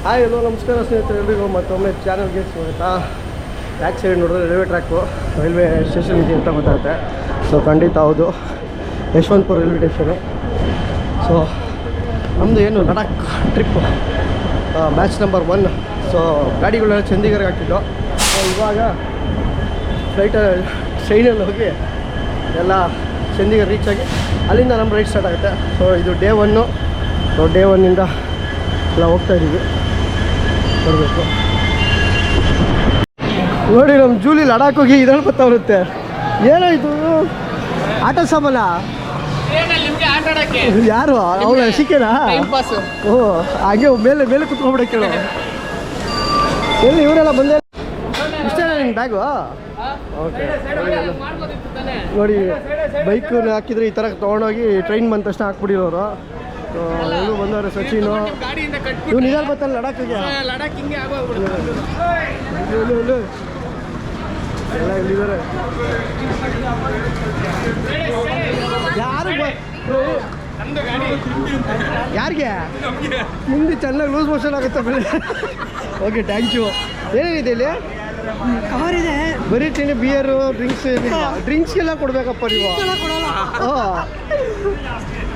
Hi ಎಲ್ಲೋ ನಮಸ್ಕಾರ ಸ್ನೇಹಿತರೆ, ಎಲ್ರಿಗೂ ಮತ್ತೊಮ್ಮೆ ಚಾನಲ್ಗೆ ಸ್ವಾಗತ. ಬ್ಯಾಕ್ ಸೈಡ್ ನೋಡಿದ್ರೆ ರೈಲ್ವೆ ಟ್ರ್ಯಾಕು, ರೈಲ್ವೆ ಸ್ಟೇಷನ್ ಇದೆ ಅಂತ ಗೊತ್ತಾಗುತ್ತೆ. ಸೊ ಖಂಡಿತ ಹೌದು, ಯಶವಂತಪುರ ರೈಲ್ವೆ ಸ್ಟೇಷನು. ಸೊ ನಮ್ಮದು ಏನು Ladakh trip batch number 1. So ಗಾಡಿಗಳೆಲ್ಲ ಚಂಡೀಗಢಗೆ ಹಾಕಿದ್ದು. ಸೊ ಇವಾಗ ಟ್ರೈನಲ್ಲಿ ಹೋಗಿ ಎಲ್ಲ ಚಂಡೀಗಢ ರೀಚ್ ಆಗಿ ಅಲ್ಲಿಂದ ನಮ್ಮ ರೈಡ್ ಸ್ಟಾರ್ಟ್ ಆಗುತ್ತೆ. ಸೊ ಇದು ಡೇ 1. ಸೊ ಡೇ 1ಇಂದ ಎಲ್ಲ ಹೋಗ್ತಾಯಿದ್ದೀವಿ, ಬರಬೇಕು ನೋಡಿ. ನಮ್ಮ ಜೂಲಿ ಲಡಾಖ್ ಹೋಗಿ ಇದ್ರಲ್ಲಿ ಬರ್ತಾ ಬರುತ್ತೆ. ಏನಾಯಿತು ಆಟೋ ಸಾಮಾನ? ಯಾರು ಅವಳ ಸಿಕ್ಕೇನಾ? ಓ ಹಾಗೆ ಮೇಲೆ ಮೇಲೆ ಕುತ್ಕೊಂಡ್ಬಿಡಕ್ಕೆ ಕೇಳು. ಎಲ್ಲಿ ಇವರೆಲ್ಲ ಬಂದೆ? ಇಷ್ಟೇನಾ ನಿನ್ನ ಬ್ಯಾಗು? ಓಕೆ ನೋಡಿ, ಬೈಕನ್ನ ಹಾಕಿದ್ರೆ ಈ ಥರ ತೊಗೊಂಡೋಗಿ ಟ್ರೈನ್ ಬಂದ ತಕ್ಷಣ ಹಾಕ್ಬಿಟ್ಟಿರೋರು. ಎಲ್ಲರೂ ಬಂದವ್ರೆ. ಸಚಿನು ಇವ್ನು ಇದ್ರಲ್ಲಿ ಬರ್ತಾನೆ ಲಡಾಖಿಗೆ. ಎಲ್ಲ ಇಲ್ಲಿದ್ದಾರೆ. ಯಾರಿಗೆ ಮುಂದೆ ಚೆನ್ನಾಗಿ ಲೂಸ್ ಮೋಷನ್ ಆಗುತ್ತೆ ಬೆಳೆ. Okay, thank you. ಏನೇನಿದೆ ಇಲ್ಲಿ? ಕಾರ್ ಇದೆ, ಬರೀ ತಿನ್ನಿ, ಬಿಯರು, ಡ್ರಿಂಕ್ಸ್ಗೆಲ್ಲ ಕೊಡ್ಬೇಕಪ್ಪ ನೀವು. ಹಾಂ,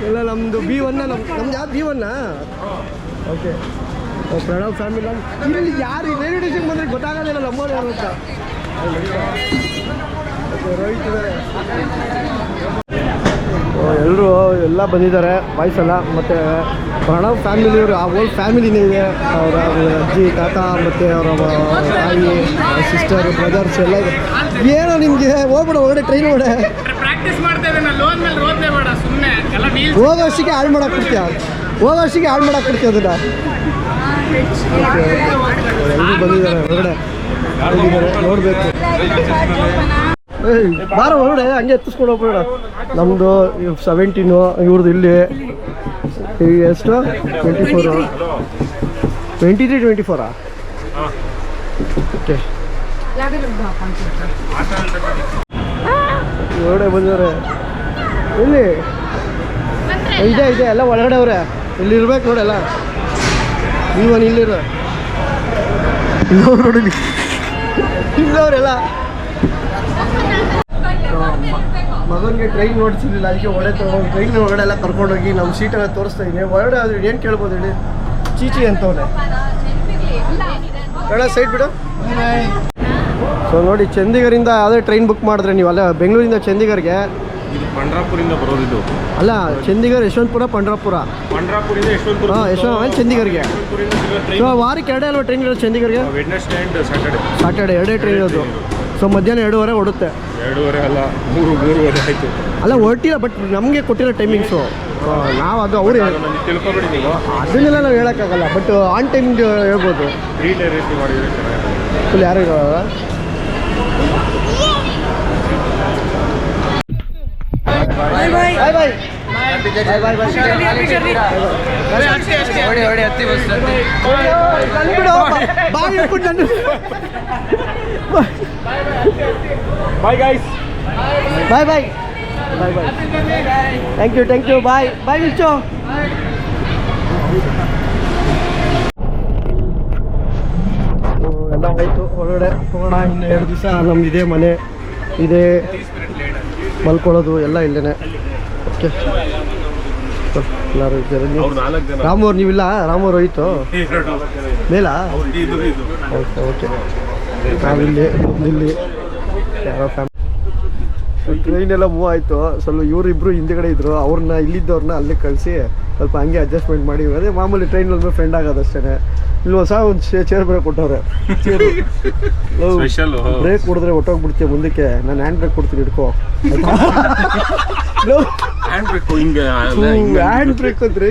ಎಲ್ಲ ನಮ್ಮದು B1. ನಮ್ದು ಯಾವ್ದು B1? Okay, Pranav family. ಇಲ್ಲಿ ಯಾರು ರೈಲ್ವೆ ಸ್ಟೇಷನ್ ಬಂದರೆ ಗೊತ್ತಾಗೋದಿಲ್ಲ ನಮ್ಮವ್ರು ಯಾರು ಅಂತ. ರೋಹಿತ್ ಇದ್ದಾರೆ, ಎಲ್ಲರೂ ಎಲ್ಲ ಬಂದಿದ್ದಾರೆ ಬಾಯ್ಸ್ ಎಲ್ಲ. ಮತ್ತು ಪ್ರಣವ್ ಫ್ಯಾಮಿಲಿಯವರು, ಆ ಓಲ್ಡ್ ಫ್ಯಾಮಿಲಿನೇ ಇದೆ. ಅವರ ಅಜ್ಜಿ, ತಾತ, ಮತ್ತು ಅವರ ತಾಯಿ, ಸಿಸ್ಟರ್, ಬ್ರದರ್ಸ್ ಎಲ್ಲ ಇದೆ. ಏನೋ ನಿಮಗೆ ಹೋಗ್ಬಿಡ ಹೊರಗಡೆ, ಟ್ರೈನ್ ಹೊಡೆ ಹೋಗೋಷ್ಟಿಗೆ ಹಾಳು ಮಾಡಕ್ಕೆ ಬಿಡ್ತೀಯ, ಹೋಗೋಷ್ಟಿಗೆ ಹಾಳು ಮಾಡಕ್ಕೆ ಬಿಡ್ತೀಯ ಅದನ್ನು. ಎಲ್ಲರೂ ಬಂದಿದ್ದಾರೆ ಹೊರಗಡೆ, ನೋಡಬೇಕು. ಬಾರ ಹೊರಗಡೆ, ಹಂಗೆ ಎತ್ತಿಸ್ಕೊಂಡು ಹೋಗ್ಬೇಡ. ನಮ್ಮದು 17, ಇವ್ರದ್ದು ಇಲ್ಲಿ ಎಷ್ಟು 24, 23, 24. ಓಕೆ, ಹೊರಗಡೆ ಬಂದಿದ್ದಾರೆ. ಇಲ್ಲಿ ಇದೆ ಎಲ್ಲ ಒಳಗಡೆ ಅವರೇ. ಇಲ್ಲಿ ಇರ್ಬೇಕು ನೋಡಿ ಎಲ್ಲ. ನೀವನ್ ಇಲ್ಲಿರ ನೋಡಿ, ಇಲ್ಲವರೆಲ್ಲ. ಮಗನಿಗೆ ಟ್ರೈನ್ ನೋಡ್ತಿರ್ಲಿಲ್ಲ, ಅದಕ್ಕೆ ಒಳ್ಳೆ ಟ್ರೈನ್ ಒಳಗಡೆ ಎಲ್ಲ ಕರ್ಕೊಂಡೋಗಿ ನಮ್ಮ ಸೀಟೆಲ್ಲ ತೋರಿಸ್ತಾ ಇದ್ದೀನಿ. ಒಳಗಡೆ ಅದು ಏನು ಕೇಳ್ಬೋದು ಹೇಳಿ? ಚೀಚಿ ಅಂತವನೆ. ಬೇಡ, ಸೈಡ್ ಬಿಡು. ಸೊ ನೋಡಿ, ಚಂಡೀಗಢದಿಂದ ಯಾವುದೇ ಟ್ರೈನ್ ಬುಕ್ ಮಾಡಿದ್ರೆ ನೀವು, ಅಲ್ಲ ಬೆಂಗಳೂರಿಂದ ಚಂಡೀಗಢಗೆ, ಪಂಡ್ರಾಪುರಿಂದ ಬರೋದಿದ್ದು ಅಲ್ಲ, ಚಂಡೀಗಢ, ಯಶವಂತಪುರ, ಪಂಡ್ರಾಪುರ, ಪಂಡ್ರಾಪುರಿಂದ ಯಶವಂತಪುರ. ಹಾಂ, ಯಶವಂತ ಚಂಡೀಗಢಗೆ. ಸೊ ವಾರಕ್ಕೆ 2 ಅಲ್ವಾ ಟ್ರೈನ್ ಇರೋದು ಚಂಡೀಗಢಗೆ? ವೆಡ್ನೆಸ್ಡೇ ಆ್ಯಂಡ್ ಸಾಟರ್ಡೆ 2 ಟ್ರೈನ್ ಇರೋದು. ಸೊ ಮಧ್ಯಾಹ್ನ 2:30 ಹೊಡುತ್ತೆ. 2:30 ಅಲ್ಲ, 3:30 ಆಯಿತು. ಅಲ್ಲ ಹೊರಟಿಲ್ಲ, ಬಟ್ ನಮಗೆ ಕೊಟ್ಟಿರೋ ಟೈಮಿಂಗ್ಸು ನಾವು ಅದು ಅವ್ರು ತಿಳ್ಕೊಬೇಡಿ ನೀವು. ಅದನ್ನೆಲ್ಲ ನಾವು ಹೇಳೋಕ್ಕಾಗಲ್ಲ, ಬಟ್ ಆನ್ ಟೈಮ್ ಹೇಳ್ಬೋದು. ರೀತಿ ಮಾಡಿದರೆ ಚೆನ್ನಾಗಿ. ಫುಲ್ ಯಾರು ಇರೋಲ್ಲ. Bye bye bye bye bye bye bye guys, bye bye bye bye. Thank you. Bye bye ಮಿಚ್ಚು. ಎಲ್ಲ ಆಯಿತು, ಹೊರಗಡೆ ಹೋಗೋಣ. ಇನ್ನು 2 ದಿವಸ ನಮ್ದಿದೆ, ಮನೆ ಇದೆ, ಮಲ್ಕೊಳ್ಳೋದು ಎಲ್ಲ ಇಲ್ಲೇ. ಓಕೆ, ಎಲ್ಲರೂ ಇದ್ದಾರೆ. ರಾಮವ್ರು ನೀವಿಲ್ಲ? ರಾಮವ್ರು ಹೋಯ್ತು ಮೇಲಾ? ಓಕೆ, ನಾವಿಲ್ಲಿ ಯಾರೋ ಫ್ಯಾಮಿಲಿ. ಟ್ರೈನ್ ಎಲ್ಲ ಮೂವ್ ಆಯಿತು. ಸ್ವಲ್ಪ ಇವರಿಬ್ಬರು ಹಿಂದೆಗಡೆ ಇದ್ದರು, ಅವ್ರನ್ನ ಇಲ್ಲಿದ್ದವ್ರನ್ನ ಅಲ್ಲೇ ಕಳಿಸಿ ಸ್ವಲ್ಪ ಹಂಗೆ ಅಡ್ಜಸ್ಟ್ಮೆಂಟ್ ಮಾಡಿ. ಅದೇ ಮಾಮೂಲಿ ಟ್ರೈನಲ್ಲಿ ಫ್ರೆಂಡ್ ಆಗೋದಷ್ಟೇ. ಇಲ್ಲಿ ಹೊಸ ಒಂದು ಚೇರ್ ಬೇರೆ ಕೊಟ್ಟವ್ರೆ. ಬ್ರೇಕ್ ಕೊಡಿದ್ರೆ ಹೊಟ್ಟೋಗ್ಬಿಡ್ತೀವಿ ಮುಂದಕ್ಕೆ. ನಾನು ಹ್ಯಾಂಡ್ ಬ್ರೇಕ್ ಕೊಡ್ತೀನಿ, ಹಿಡ್ಕೋ. ಹ್ಯಾಂಡ್ ಬ್ರೇಕ್ ಅಂದ್ರೆ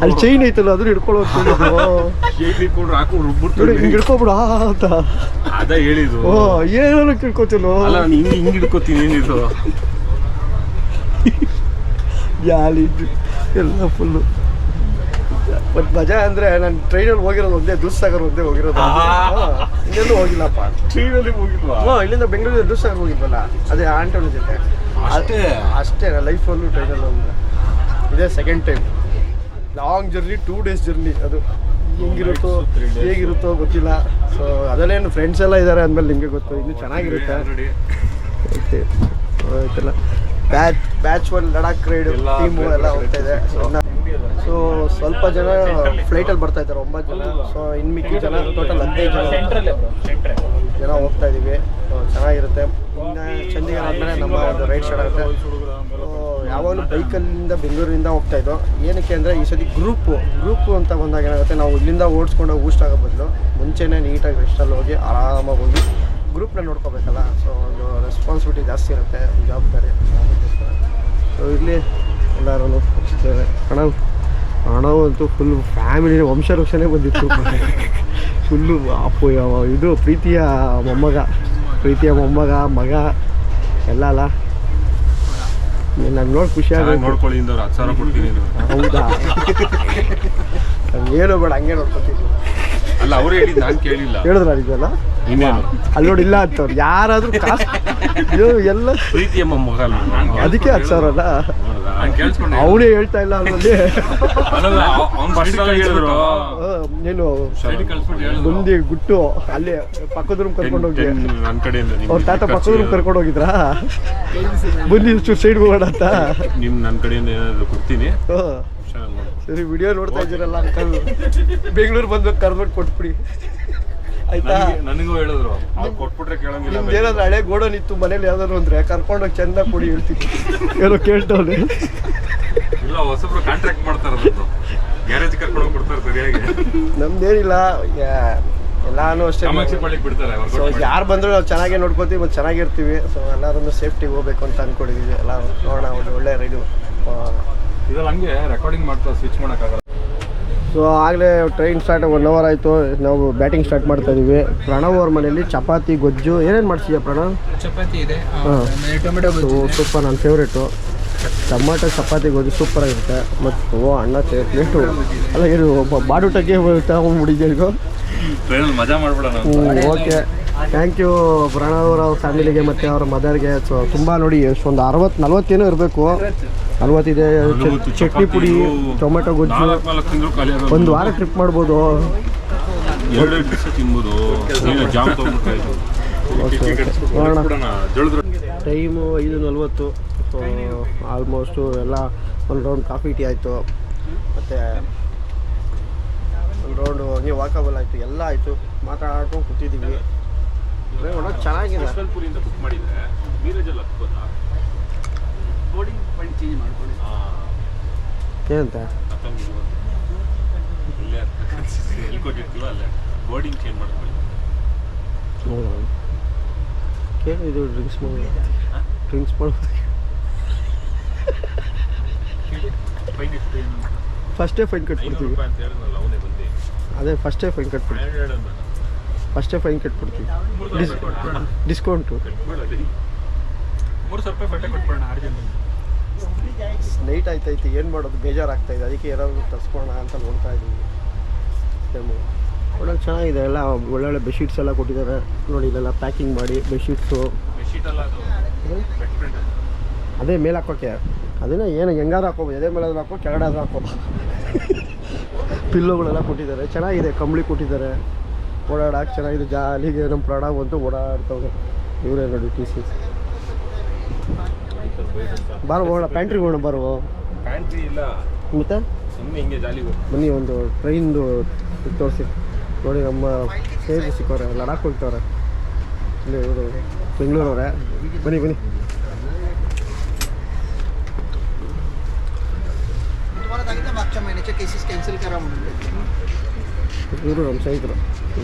ಅಲ್ಲಿ ಚೈನ್ ಐತಲ್ಲ, ಅದನ್ನ ಹಿಡ್ಕೊಳ್ಳೋ ಹಿಂಗೆ ಹಿಡ್ಕೊಬಿಡ ಅಂತ ಅದ ಹೇಳಿದ್ದು. ಓ, ಏನೋ ಹಿಡ್ಕೋತಿಲ್ಲ, ಹಿಂಗೆ ಹಿಡ್ಕೋತೀನಿ. ಏನಿದು ಜಾಲಿ ಎಲ್ಲ ಫುಲ್ಲು. ಬಟ್ ಮಜಾ ಅಂದರೆ ನಾನು ಟ್ರೈನಲ್ಲಿ ಹೋಗಿರೋದು ಒಂದೇ, ದೂಧಸಾಗರ್ ಒಂದೇ ಹೋಗಿರೋದು. ಇನ್ನೆಲ್ಲೂ ಹೋಗಿಲ್ಲಪ್ಪ. ಟ್ರೈನಲ್ಲಿ ಹೋಗಿಲ್ವಾ? ಇಲ್ಲಿಂದ ಬೆಂಗಳೂರಿಂದ ದೂಧಸಾಗರ್ ಹೋಗಿದ್ವಲ್ಲ, ಅದೇ ಆಂಟೋನ ಜೊತೆ. ಅಷ್ಟೇ ನನ್ನ ಲೈಫಲ್ಲೂ ಟ್ರೈನಲ್ಲಿ ಹೋಗಿದ್ದೆ. ಇದೇ second time. Long journey, 2 days journey. ಅದು ಹೆಂಗಿರುತ್ತೋ ಹೇಗಿರುತ್ತೋ ಗೊತ್ತಿಲ್ಲ. ಸೊ ಅದರಲ್ಲೇನು ಫ್ರೆಂಡ್ಸ್ ಎಲ್ಲ ಇದ್ದಾರೆ ಅಂದಮೇಲೆ ನಿಮಗೆ ಗೊತ್ತು, ಇನ್ನೂ ಚೆನ್ನಾಗಿರುತ್ತೆ. ಓಕೆ ಆಯ್ತಲ್ಲ, ಬ್ಯಾಚ್ 1 ಲಡಾಖ್ ರೈಡ್ ಟೀಮು ಎಲ್ಲ ಹೋಗ್ತಾ ಇದೆ. ಸೊ ಸ್ವಲ್ಪ ಜನ ಫ್ಲೈಟಲ್ಲಿ ಬರ್ತಾ ಇದ್ದಾರೆ, 9 ಜನ. ಸೊ ಇನ್ನು ಮಿಕ್ಕಿದ ಜನ ಟೋಟಲ್ 15 ಜನ ಹೋಗ್ತಾ ಇದ್ದೀವಿ. ಸೊ ಚೆನ್ನಾಗಿರುತ್ತೆ. ಇನ್ನು ಚಂಡೀಗಢ ಆದಮೇಲೆ ನಮ್ಮ ಒಂದು ರೈಡ್ ಸ್ಟಾರ್ಟ್ ಆಗುತ್ತೆ. ಸೊ ಯಾವಾಗಲೂ ಬೈಕಲ್ಲಿಂದ ಬೆಂಗಳೂರಿಂದ ಹೋಗ್ತಾ ಇದ್ದೋ. ಏನಕ್ಕೆ ಅಂದರೆ ಈ ಸತಿ ಗ್ರೂಪು ಅಂತ ಬಂದಾಗ ಏನಾಗುತ್ತೆ, ನಾವು ಇಲ್ಲಿಂದ ಓಡಿಸ್ಕೊಂಡು ಊಷ್ಟ ಆಗೋ ಬದಲು ಮುಂಚೆನೇ ನೀಟಾಗಿ ರೆಸ್ಟಲ್ಲಿ ಹೋಗಿ ಆರಾಮಾಗಿ ಹೋಗಿ ಗ್ರೂಪ್ನ ನೋಡ್ಕೋಬೇಕಲ್ಲ. ಸೊ ಒಂದು ರೆಸ್ಪಾನ್ಸಿಬಿಲಿಟಿ ಜಾಸ್ತಿ ಇರುತ್ತೆ, ಜವಾಬ್ದಾರಿ. ಸೊ ಇಲ್ಲಿ ಎಲ್ಲರೂ ಹೋಗ್ತಿದ್ದಾರೆ. ಹಣವಂತೂ ಫುಲ್ ಫ್ಯಾಮಿಲಿ ವಂಶವೃಕ್ಷನೇ ಬಂದಿತ್ತು. ಫುಲ್ಲು ಅಪ್ಪು ಇದು ಪ್ರೀತಿಯ ಮೊಮ್ಮಗ ಮಗ ಎಲ್ಲ ಅಲ್ಲ. ನಂಗೆ ನೋಡಿ ಖುಷಿ ಆಗುತ್ತೆ. ನೋಡ್ಕೊಳ್ಳಿ, 10,000 ಕೊಡ್ತೀನಿ. ಹೌದಾ? ಏನು ಬೇಡ, ಹಂಗೆ ನೋಡ್ಕೊತೀವಿ. ಅಲ್ಲ, ಅವ್ರು ಹೇಳಿದ್ದು ನಾನು ಕೇಳಿಲ್ಲ. ಹೇಳಿದ್ರ ಇದೆಲ್ಲ ಇನ್ನೇನು ಅಲ್ಲಿ ನೋಡಿ, ಇಲ್ಲ ಅಂತವ್ರು ಯಾರಾದ್ರೂ ಎಲ್ಲ ಪ್ರೀತಿಯ ಮೊಮ್ಮಗ ಅದಕ್ಕೆ 10,000 ಅಲ್ಲ. ಅವನೇ ಹೇಳ್ತಾ ಇಲ್ಲ ಅಲ್ಲಿ. ನೀನು ಬಂದು ಗುಟ್ಟು ಅಲ್ಲಿ ಪಕ್ಕದ ರೂಮ್ ಕರ್ಕೊಂಡು ಹೋಗಿ, ಅವ್ರ ತಾತ ಪಕ್ಕದ ರೂಮ್ ಕರ್ಕೊಂಡು ಹೋಗಿದ್ರಾ? ಬನ್ನಿ ಸೈಡ್ ಹೋಗೋಣ ಅಂತ. ನನ್ನ ಕಡೆಯಿಂದ ಏನಾದ್ರು ಕೊಡ್ತೀನಿ. ಸರಿ, ವಿಡಿಯೋ ನೋಡ್ತಾ ಇದ್ದೀರಲ್ಲ ಅಂಕಲ್, ಬೆಂಗಳೂರು ಬಂದು ಕರ್ದ್ಬಿಟ್ಟು ಕೊಟ್ಬಿಡಿ ಆಯ್ತಾ? ನನಗೂ ಹೇಳಿದ್ರು, ಕೊಟ್ಬಿಟ್ರೆ ಕೇಳಂಗಿಲ್ಲ. ನಿಮ್ದು ಏನಾದ್ರು ಹಳೆ ಗೋಡನ್ ಇತ್ತು ಮನೇಲಿ ಯಾವ್ದಾದ್ರು ಅಂದ್ರೆ ಕರ್ಕೊಂಡೋಗಿ ಚಂದ ಕೊಡಿ ಹೇಳ್ತೀನಿ. ಏನೋ ಕೇಳ್ತವ್ನೆ. ಇಲ್ಲ, ಹೊಸಬ್ರು ಕಾಂಟ್ರಾಕ್ಟ್ ಮಾಡ್ತಾರೆ, ಗ್ಯಾರೇಜ್ ಕರ್ಕೊಂಡು ಕೊಡ್ತಾರೆ ಸರಿಯಾಗಿ. ನಮ್ದೇನಿಲ್ಲ, ಎಲ್ಲಾನು ಅಷ್ಟೇ ಬಿಡ್ತಾರೆ. ಸೊ ಯಾರು ಬಂದರೂ ನಾವು ಚೆನ್ನಾಗೇ ನೋಡ್ಕೋತೀವಿ ಮತ್ತು ಚೆನ್ನಾಗಿರ್ತೀವಿ. ಸೊ ಎಲ್ಲರೂ ಸೇಫ್ಟಿಗೆ ಹೋಗ್ಬೇಕು ಅಂತ ಅಂದ್ಕೊಂಡಿದ್ದೀವಿ. ಎಲ್ಲ ನೋಡೋಣ, ಒಂದು ಒಳ್ಳೆ ರೈಡು. ಇದ್ರಲ್ಲಿ ಹಂಗೆ ರೆಕಾರ್ಡಿಂಗ್ ಮಾಡ್ತಾ ಸ್ವಿಚ್ ಮಾಡೋಕ್ಕಾಗಲ್ಲ. ಸೊ ಆಗಲೇ ಟ್ರೈನ್ ಸ್ಟಾರ್ಟ್ 1 ಅವರ್ ಆಯಿತು. ನಾವು ಬ್ಯಾಟಿಂಗ್ ಸ್ಟಾರ್ಟ್ ಮಾಡ್ತಾ ಇದೀವಿ. ಪ್ರಣವ್ ಅವ್ರ ಮನೆಯಲ್ಲಿ ಚಪಾತಿ ಗೊಜ್ಜು. ಏನೇನು ಮಾಡ್ಸಿದ್ಯಾ ಪ್ರಣವ್? ಚಪಾತಿ ಇದೆ, ಟೊಮೆಟೊ ಗೊಜ್ಜು ಸೂಪರ್, ನನ್ನ ಫೇವ್ರೇಟು. ಟೊಮಾಟೊ ಚಪಾತಿ ಗೊಜ್ಜು ಸೂಪರಾಗಿರುತ್ತೆ. ಮತ್ತು ಅಣ್ಣ ಪ್ಲೇಟು ಅಲ್ಲ, ಏನು ಬಾಡೂಟಕ್ಕೆ ತಗೊಂಡ್ಬಿಟ್ಟಿದ್ದೆ. ಟ್ರೈನಲ್ಲಿ ಮಜಾ ಮಾಡ್ಬಿಡೋಣ. ಓಕೆ, ಥ್ಯಾಂಕ್ ಯು ಪ್ರಣವ್ ಅವರ ಫ್ಯಾಮಿಲಿಗೆ ಮತ್ತು ಅವರ ಮದರ್ಗೆ. ಸೊ ತುಂಬ ನೋಡಿ, ಒಂದು 60-40 ಏನೋ ಇರಬೇಕು. 40 ಇದೆ. ಚಟ್ನಿ ಪುಡಿ, ಟೊಮೆಟೊ ಗೊಜ್ಜು. 1 ವಾರ ಟ್ರಿಪ್ ಮಾಡ್ಬೋದು. 2 ದಿವಸ ತಿನ್ಬೋದು. ಜಾಮ್ ತೊಗೊಂಡ್ಬಿಟ್ಟು ಟೈಮು 5:40. ಸೊ ಆಲ್ಮೋಸ್ಟು ಎಲ್ಲ ಒಂದು ರೌಂಡ್ ಕಾಫಿ ಟೀ ಆಯಿತು, ಮತ್ತು ಒಂದು ರೌಂಡು ಹಂಗೆ ವಾಕಬಲ್ ಆಯಿತು, ಎಲ್ಲ ಆಯಿತು. ಮಾತಾಡ್ಕೊಂಡು ಕೂತಿದ್ದೀವಿ. ಒಳಗೆ ಚೆನ್ನಾಗಿದೆ. ಬುಕ್ ಮಾಡಿದ್ರೆ ನೀರಜಲ್ಲಿ ಹತ್ಬೋದಾ? ಬೋರ್ಡಿಂಗ್ ಪಾಯಿಂಟ್ ಚೇಂಜ್ ಮಾಡ್ಕೊಳ್ಳಿ. ಏನಂತ ಎಲ್ಲಿ ಕೊಟ್ಟಿರ್ತೀವ ಅಲ್ಲೇ ಬೋರ್ಡಿಂಗ್ ಚೇಂಜ್ ಮಾಡ್ಕೊಳ್ಳಿ. ಇದು ಡ್ರಿಂಕ್ಸ್ ಮಾಡ್ಬೋದು. ಫಸ್ಟೇ ಫೈನ್ ಕಟ್ಬಿಡ್ತೀವಿ. ಅದೇ ಫಸ್ಟೇ ಫೈನ್ ಕಟ್ಬಿಡ್ತೀವಿ. ಡಿಸ್ಕೌಂಟು 3,000 ರೂಪಾಯಿ ಬಟ್ಟೆ ಕೊಟ್ಬಿಡೋಣ 6 ಜನ. ನೈಟ್ ಆಯ್ತಾಯ್ತು, ಏನು ಮಾಡೋದು, ಬೇಜಾರಾಗ್ತಾಯಿದೆ. ಅದಕ್ಕೆ ಏನಾದರೂ ತರಿಸ್ಕೊಳ್ಳೋಣ ಅಂತ ನೋಡ್ತಾ ಇದ್ದೀವಿ. ಒಳ್ಳೆ ಚೆನ್ನಾಗಿದೆ. ಎಲ್ಲ ಒಳ್ಳೊಳ್ಳೆ ಬೆಡ್ಶೀಟ್ಸ್ ಎಲ್ಲ ಕೊಟ್ಟಿದ್ದಾರೆ ನೋಡಿ. ಇಲ್ಲೆಲ್ಲ ಪ್ಯಾಕಿಂಗ್ ಮಾಡಿ ಬೆಡ್ಶೀಟ್ಸು. ಅದೇ ಮೇಲೆ ಹಾಕೋಕ್ಕೆ, ಅದನ್ನ ಏನು ಹೆಂಗಾದ್ರೂ ಹಾಕೋಬೋದು. ಎದೆ ಮೇಲೆ ಹಾಕೋ, ಕೆಳಗಡೆ ಆದ್ರೂ ಹಾಕೋ. ಪಿಲ್ಲೋಗಳೆಲ್ಲ ಕೊಟ್ಟಿದ್ದಾರೆ, ಚೆನ್ನಾಗಿದೆ. ಕಂಬಳಿ ಕೊಟ್ಟಿದ್ದಾರೆ, ಓಡಾಡಕ್ಕೆ ಚೆನ್ನಾಗಿದೆ. ಜಾಲಿಗೆ ನಮ್ಮ ಪ್ರಾಣ ಬಂತು ಓಡಾಡ್ತವ್ರೆ. ಇವರೇ ನೋಡಿ ಟಿ ಸಿ. ಬಾರೋ ಹೋಗೋಣ, ಪ್ಯಾಂಟ್ರಿಗೆ ಹೋಗೋಣ. ಬರುವ ಪ್ಯಾಂಟ್ರಿ ಇಲ್ಲ ಮತ್ತೆ ಸುಮ್ಮನೆ ಹಿಂಗೆ ಜಾಲಿ ಬನ್ನಿ. ಒಂದು ಟ್ರೈನ್ದು ತೋರಿಸಿ ನೋಡಿ. ನಮ್ಮ ಸ್ನೇಹಿತರು ಸಿಕ್ಕವ್ರೆ, ಲಡಾಖ್ ಹೋಗ್ತವ್ರೆ. ಇಲ್ಲಿ ಇವರು ಬೆಂಗಳೂರವ್ರೆ. ಬನ್ನಿ मागच्या महिन्याच्या केसेस कॅन्सल करा म्हणून ಇವರು ನಮ್ಮ ಸ್ನೇಹಿತರು.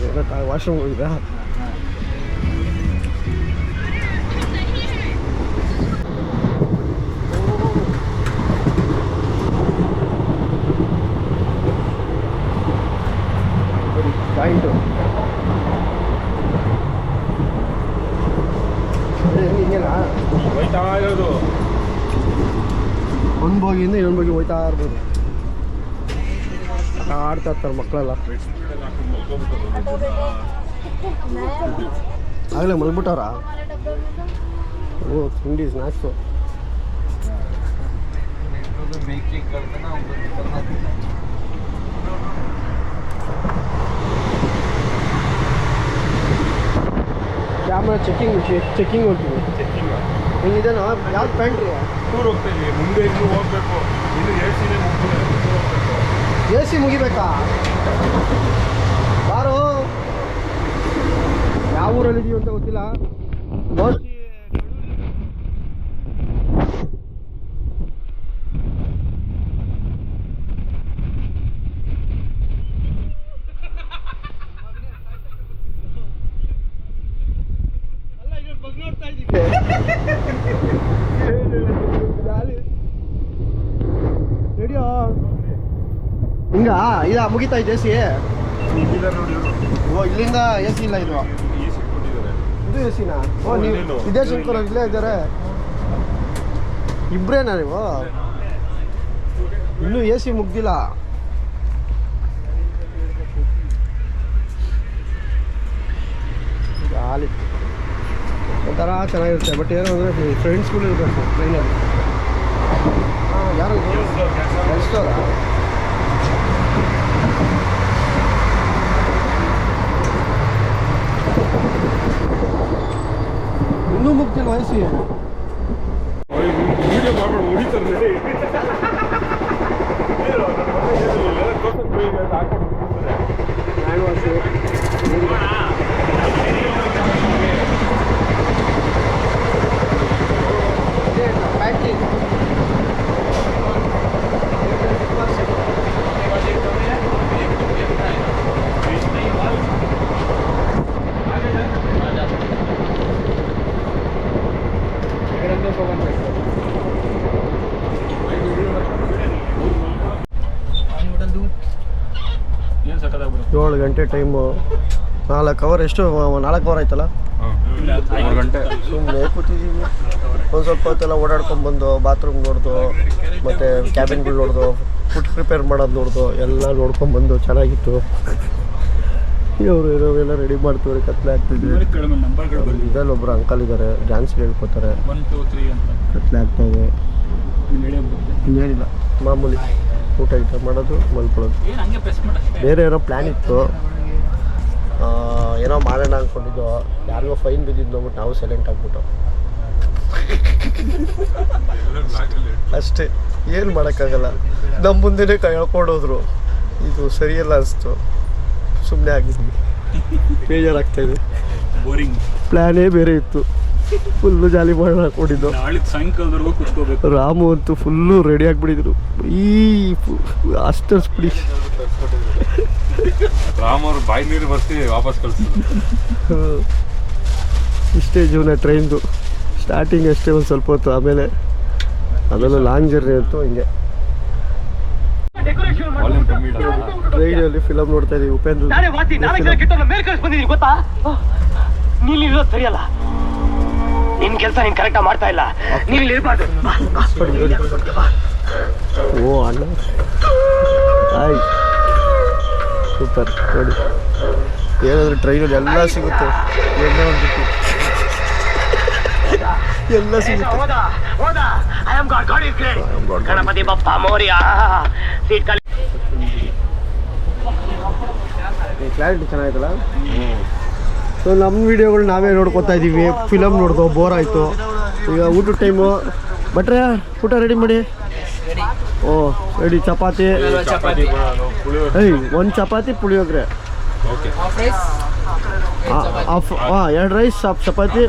ವಾಶ್ರೂಮ್ ಹೋಗಿದ್ರಾ? ಪಾಯಿಂಟು ಹಿಂಗೆನಾ ಹೋಯ್ತಾ ಇರೋದು. ಒಂದು ಬೋಗಿಯಿಂದ ಇನ್ನೊಂದು ಬೋಗಿ ಹೋಯ್ತಾ ಇರ್ಬೋದು. ಆಡ್ತಾ ಇರ್ತಾರೆ ಮಕ್ಕಳೆಲ್ಲ. ಆಗಲೇ ಮಲ್ಬಿಟ್ಟವ್ರ? ಓ, ತಿಂಡಿ ಸ್ನ್ಯಾಕ್ಸು. ಆಮೇಲೆ ಚೆಕ್ಕಿಂಗ್ ಹೋಗ್ತೀವಿ. ಹಿಂಗಿದೇನೋ ಯಾವ್ದು ಪ್ಯಾಂಟ್ ರೀ? ಟೂರ್ ಹೋಗ್ತಾ ಇದೀವಿ, ಮುಂದೆ ಇನ್ನೂ ಹೋಗ್ಬೇಕು, ಇನ್ನು AC ಮುಗಿಬೇಕು. AC ಮುಗಿಬೇಕಾ? ಬಾರೋ. ಯಾವ ಊರಲ್ಲಿದ್ದೀವಿ ಅಂತ ಗೊತ್ತಿಲ್ಲ. ಮೋಸ್ಟ್ಲಿ ನೋಡ್ತಾ ಇದ್ದೀವಿ. ರೆಡಿಯೋ ಹಿಂಗ ಇದ ಮುಗಿತಾ ಇದೆ AC? ಓ ಇಲ್ಲಿಂದ AC ಇಲ್ಲ ಇದು. ಇದು AC ನಾ? ಓ ನೀವು ಇದೇ ಶಂಕರ್ ಇಲ್ಲೇ ಇದ್ದಾರೆ. ಇಬ್ರೇನಾ ನೀವು? ಇನ್ನೂ AC ಮುಗ್ದಿಲ್ಲ. ಗಾಲಿ ಒಂಥರ ಚೆನ್ನಾಗಿರುತ್ತೆ. ಬಟ್ ಏನು ಅಂದರೆ ಫ್ರೆಂಡ್ಸ್ಗಳು ಇರಬೇಕು ಟ್ರೈನಲ್ಲಿ. ಹಾಂ ಯಾರು ಎಷ್ಟೋದ? ಇನ್ನೂ ಮುಗ್ದಿಲ್ಲ ವಯಸ್ಸಿ. ವಿಡಿಯೋ ಮಾಡ್ಕೊಂಡು ಹೊಡಿತಾರೆ. ಏನು ಸಕ್ಕದಾಗ್ಬಿಡು. 7 ಗಂಟೆ ಟೈಮು, 4 ಅವರ್. ಎಷ್ಟು 4 ಅವರ್ ಆಯ್ತಲ್ಲ? 3 ಗಂಟೆ ಸುಮ್ಮನೆ ಕೂತಿದ್ದೀವಿ. ಒಂದು ಸ್ವಲ್ಪ ಹೊತ್ತೆಲ್ಲ ಓಡಾಡ್ಕೊಂಡ್ಬಂದು ಬಾತ್ರೂಮ್ ನೋಡ್ದು, ಮತ್ತು ಕ್ಯಾಬಿನ್ಗಳು ನೋಡ್ದು, ಫುಡ್ ಪ್ರಿಪೇರ್ ಮಾಡೋದು ನೋಡ್ದು, ಎಲ್ಲ ನೋಡ್ಕೊಂಡ್ಬಂದು ಚೆನ್ನಾಗಿತ್ತು. ಇವರು ಇರೋವೆಲ್ಲ ರೆಡಿ ಮಾಡ್ತೀವ್ರಿ. ಕತ್ಲೆ ಆಗ್ತಿದೆ. ಇದ್ರಲ್ಲಿ ಒಬ್ಬರು ಅಂಕಲ್ ಇದ್ದಾರೆ, ಡ್ಯಾನ್ಸ್ ಹೇಳ್ಕೊತಾರೆ. 1 2 3 ಅಂತ ಕತ್ಲೆ ಆಗ್ತಾಯಿದೆ. ಇನ್ನೇನಿಲ್ಲ, ಮಾಮೂಲಿ ಊಟ ಗೀಟ ಮಾಡೋದು, ಮಲ್ಕೊಳ್ಳೋದು. ಬೇರೆ ಏನೋ ಪ್ಲ್ಯಾನ್ ಇತ್ತು, ಏನೋ ಮಾಡೋಣ ಅಂದ್ಕೊಂಡಿದ್ದು. ಯಾರಿಗೋ ಫೈನ್ ಬಿದ್ದಿದ್ದು ನೋಡ್ಬಿಟ್ಟು ನಾವು ಸೈಲೆಂಟ್ ಆಗಿಬಿಟ್ಟು ಅಷ್ಟೇ. ಏನು ಮಾಡೋಕ್ಕಾಗಲ್ಲ. ನಮ್ಮ ಮುಂದೆನೇ ಕೈ ಹೇಳ್ಕೊಂಡೋದ್ರು. ಇದು ಸರಿಯಲ್ಲ ಅನಿಸ್ತು, ಸುಮ್ಮನೆ ಆಗಿದ್ವಿ. ಬೇಜಾರಾಗ್ತಾಯಿದೆ. ಬೋರಿಂಗ್. ಪ್ಲ್ಯಾನೇ ಬೇರೆ ಇತ್ತು. ಫುಲ್ಲು ಜಾಲಿ ಮಾಡೋಣ ಹಾಕ್ಕೊಂಡಿದ್ದು. ನಾಳೆ ಸಾಯಂಕಾಲದವರೆಗೂ ಕೂತ್ಕೋಬೇಕು. ರಾಮು ಅಂತೂ ಫುಲ್ಲು ರೆಡಿ ಆಗಿಬಿಟ್ಟಿದ್ರು. ಈ ಅಷ್ಟು ಬಿಡಿ. ರಾಮ್ ಅವ್ರು ಬಾಯಿ ನೀರು ಬರ್ತೀವಿ, ವಾಪಸ್ ಕಳಿಸ್ತಾರೆ. ಇಷ್ಟೇ ಜೀವನ ಟ್ರೈನ್ದು. ಸ್ಟಾರ್ಟಿಂಗ್ ಅಷ್ಟೇ ಒಂದು ಸ್ವಲ್ಪ ಹೊತ್ತು, ಆಮೇಲೆ ಅದೆಲ್ಲ ಲಾಂಗ್ ಜರ್ನಿ ಅಂತೂ ಹಿಂಗೆ. ಟ್ರೈನಲ್ಲಿ ಫಿಲಮ್ ನೋಡ್ತಾ ಇದೀವಿ. ಉಪೇಂದ್ರ ಗೊತ್ತಾ, ನೀನಿರೋದು ಸರಿಯಲ್ಲ. ನಿನ್ ಕೆಲಸ ನೀನ್ ಕರೆಕ್ಟ್ ಮಾಡ್ತಾ ಇಲ್ಲ. ನೀನ್ ಇರ್ಬಾರ್ದು. ಓ ಅಣ್ಣ, ಆಯ್ ಸೂಪರ್. ನೋಡಿ ಏನಾದರೂ ಟ್ರೈನಲ್ಲಿ ಎಲ್ಲ ಸಿಗುತ್ತೆ. ಎಲ್ಲ ಸಿಗುತ್ತೆ. ಗಣಪತಿ ಬಪ್ಪ ಮೋರ್ಯ. ಸೀಟ್ ಖಾಲಿ. ಕ್ಲಾರಿಟಿ ಚೆನ್ನಾಗಿತ್ತಲ್ಲ. ಸೊ ನಮ್ಮ ವೀಡಿಯೋಗಳು ನಾವೇ ನೋಡ್ಕೊತಾ ಇದ್ದೀವಿ. ಫಿಲಮ್ ನೋಡ್ದು ಬೋರ್ ಆಯಿತು. ಈಗ ಊಟದ ಟೈಮು. ಬಟ್ರೆ ಊಟ ರೆಡಿ ಮಾಡಿ. ಓ ರೆಡಿ. ಚಪಾತಿ, ಒಂದು ಚಪಾತಿ ಪುಳಿಯೋಗರೆ, ಹಾಂ 2 ರೈಸ್, ಹಾಫ್ ಚಪಾತಿ.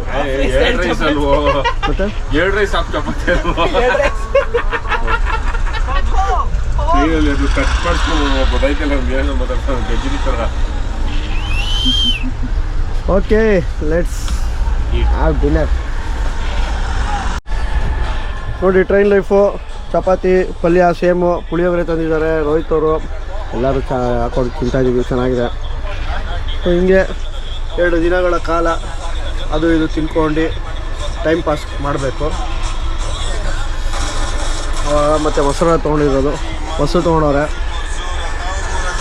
ಮತ್ತೆ 2 ರೈಸ್ ಹಾಫ್ ಚಪಾತಿ. ಕಟ್ ಮಾಡಿಸ್ಕೊಂಡು ಮಾತಾಡ್ತಾರೆ. Okay, let's have dinner. ನೋಡಿ ಟ್ರೈನ್ ಲೈಫು. ಚಪಾತಿ, ಪಲ್ಯ ಸೇಮು, ಪುಳಿಯೋಗರೆ ತಂದಿದ್ದಾರೆ ರೋಹಿತ್ ಅವರು. ಎಲ್ಲರೂ ಹಾಕೊಂಡು ತಿಂತಾಯಿದ್ದೀವಿ, ಚೆನ್ನಾಗಿದೆ. ಸೊ ಹಿಂಗೆ 2 ದಿನಗಳ ಕಾಲ ಅದು ಇದು ತಿನ್ಕೊಂಡು ಟೈಮ್ ಪಾಸ್ ಮಾಡಬೇಕು. ಮತ್ತು ಮೊಸರು ತೊಗೊಂಡಿರೋದು, ಮೊಸರು ತೊಗೊಂಡವ್ರೆ.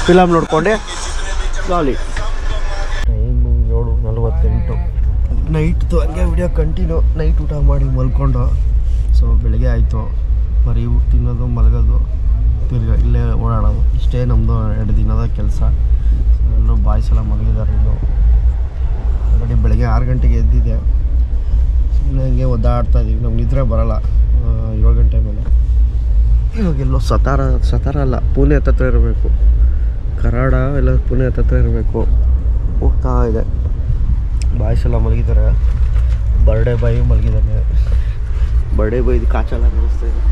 ಫಿಲಮ್ ನೋಡ್ಕೊಂಡು ಗಾಲಿ. ಟೈಮು 7:48 ನೈಟ್ದು. ಹಂಗೆ ವಿಡಿಯೋ ಕಂಟಿನ್ಯೂ. ನೈಟ್ ಊಟ ಮಾಡಿ ಮಲ್ಕೊಂಡು. ಸೊ ಬೆಳಗ್ಗೆ ಆಯಿತು. ಬರೀ ತಿನ್ನೋದು, ಮಲಗೋದು, ತಿರ್ಗಿ ಇಲ್ಲೇ ಓಡಾಡೋದು, ಇಷ್ಟೇ ನಮ್ಮದು 2 ದಿನದ ಕೆಲಸ. ಎಲ್ಲರೂ ಬಾಯ್ಸ್ ಎಲ್ಲ ಮಲಗಿದ್ದಾರೆ. ಇನ್ನು ನೋಡಿ ಬೆಳಗ್ಗೆ 6 ಗಂಟೆಗೆ ಎದ್ದಿದೆ. ಸುಮ್ಮನೆ ಹಂಗೆ ಒದ್ದಾಡ್ತಾ ಇದೀವಿ. ನಮ್ಗೆ ನಿದ್ರೆ ಬರೋಲ್ಲ 7 ಗಂಟೆ ಮೇಲೆ. ಇವಾಗ ಎಲ್ಲೋ ಸತಾರ ಅಲ್ಲ, ಪುಣೆ ಹತ್ತತ್ರ ಇರಬೇಕು. ಕರಾಡ ಎಲ್ಲ ಪುಣೆ ಹತ್ತತ್ರ ಇರಬೇಕು. ಹೋಗ್ತಾ ಇದೆ. ಬಾಯ್ಸ್ ಎಲ್ಲ ಮಲಗಿದ್ದಾರೆ. Birthday boy ಮಲಗಿದ್ದಾನೆ. ಬರ್ಡೇ ಬಾಯ್ದು ಕಾಚಲ್ಲ ಅನ್ನಿಸ್ತಾ ಇದೆ.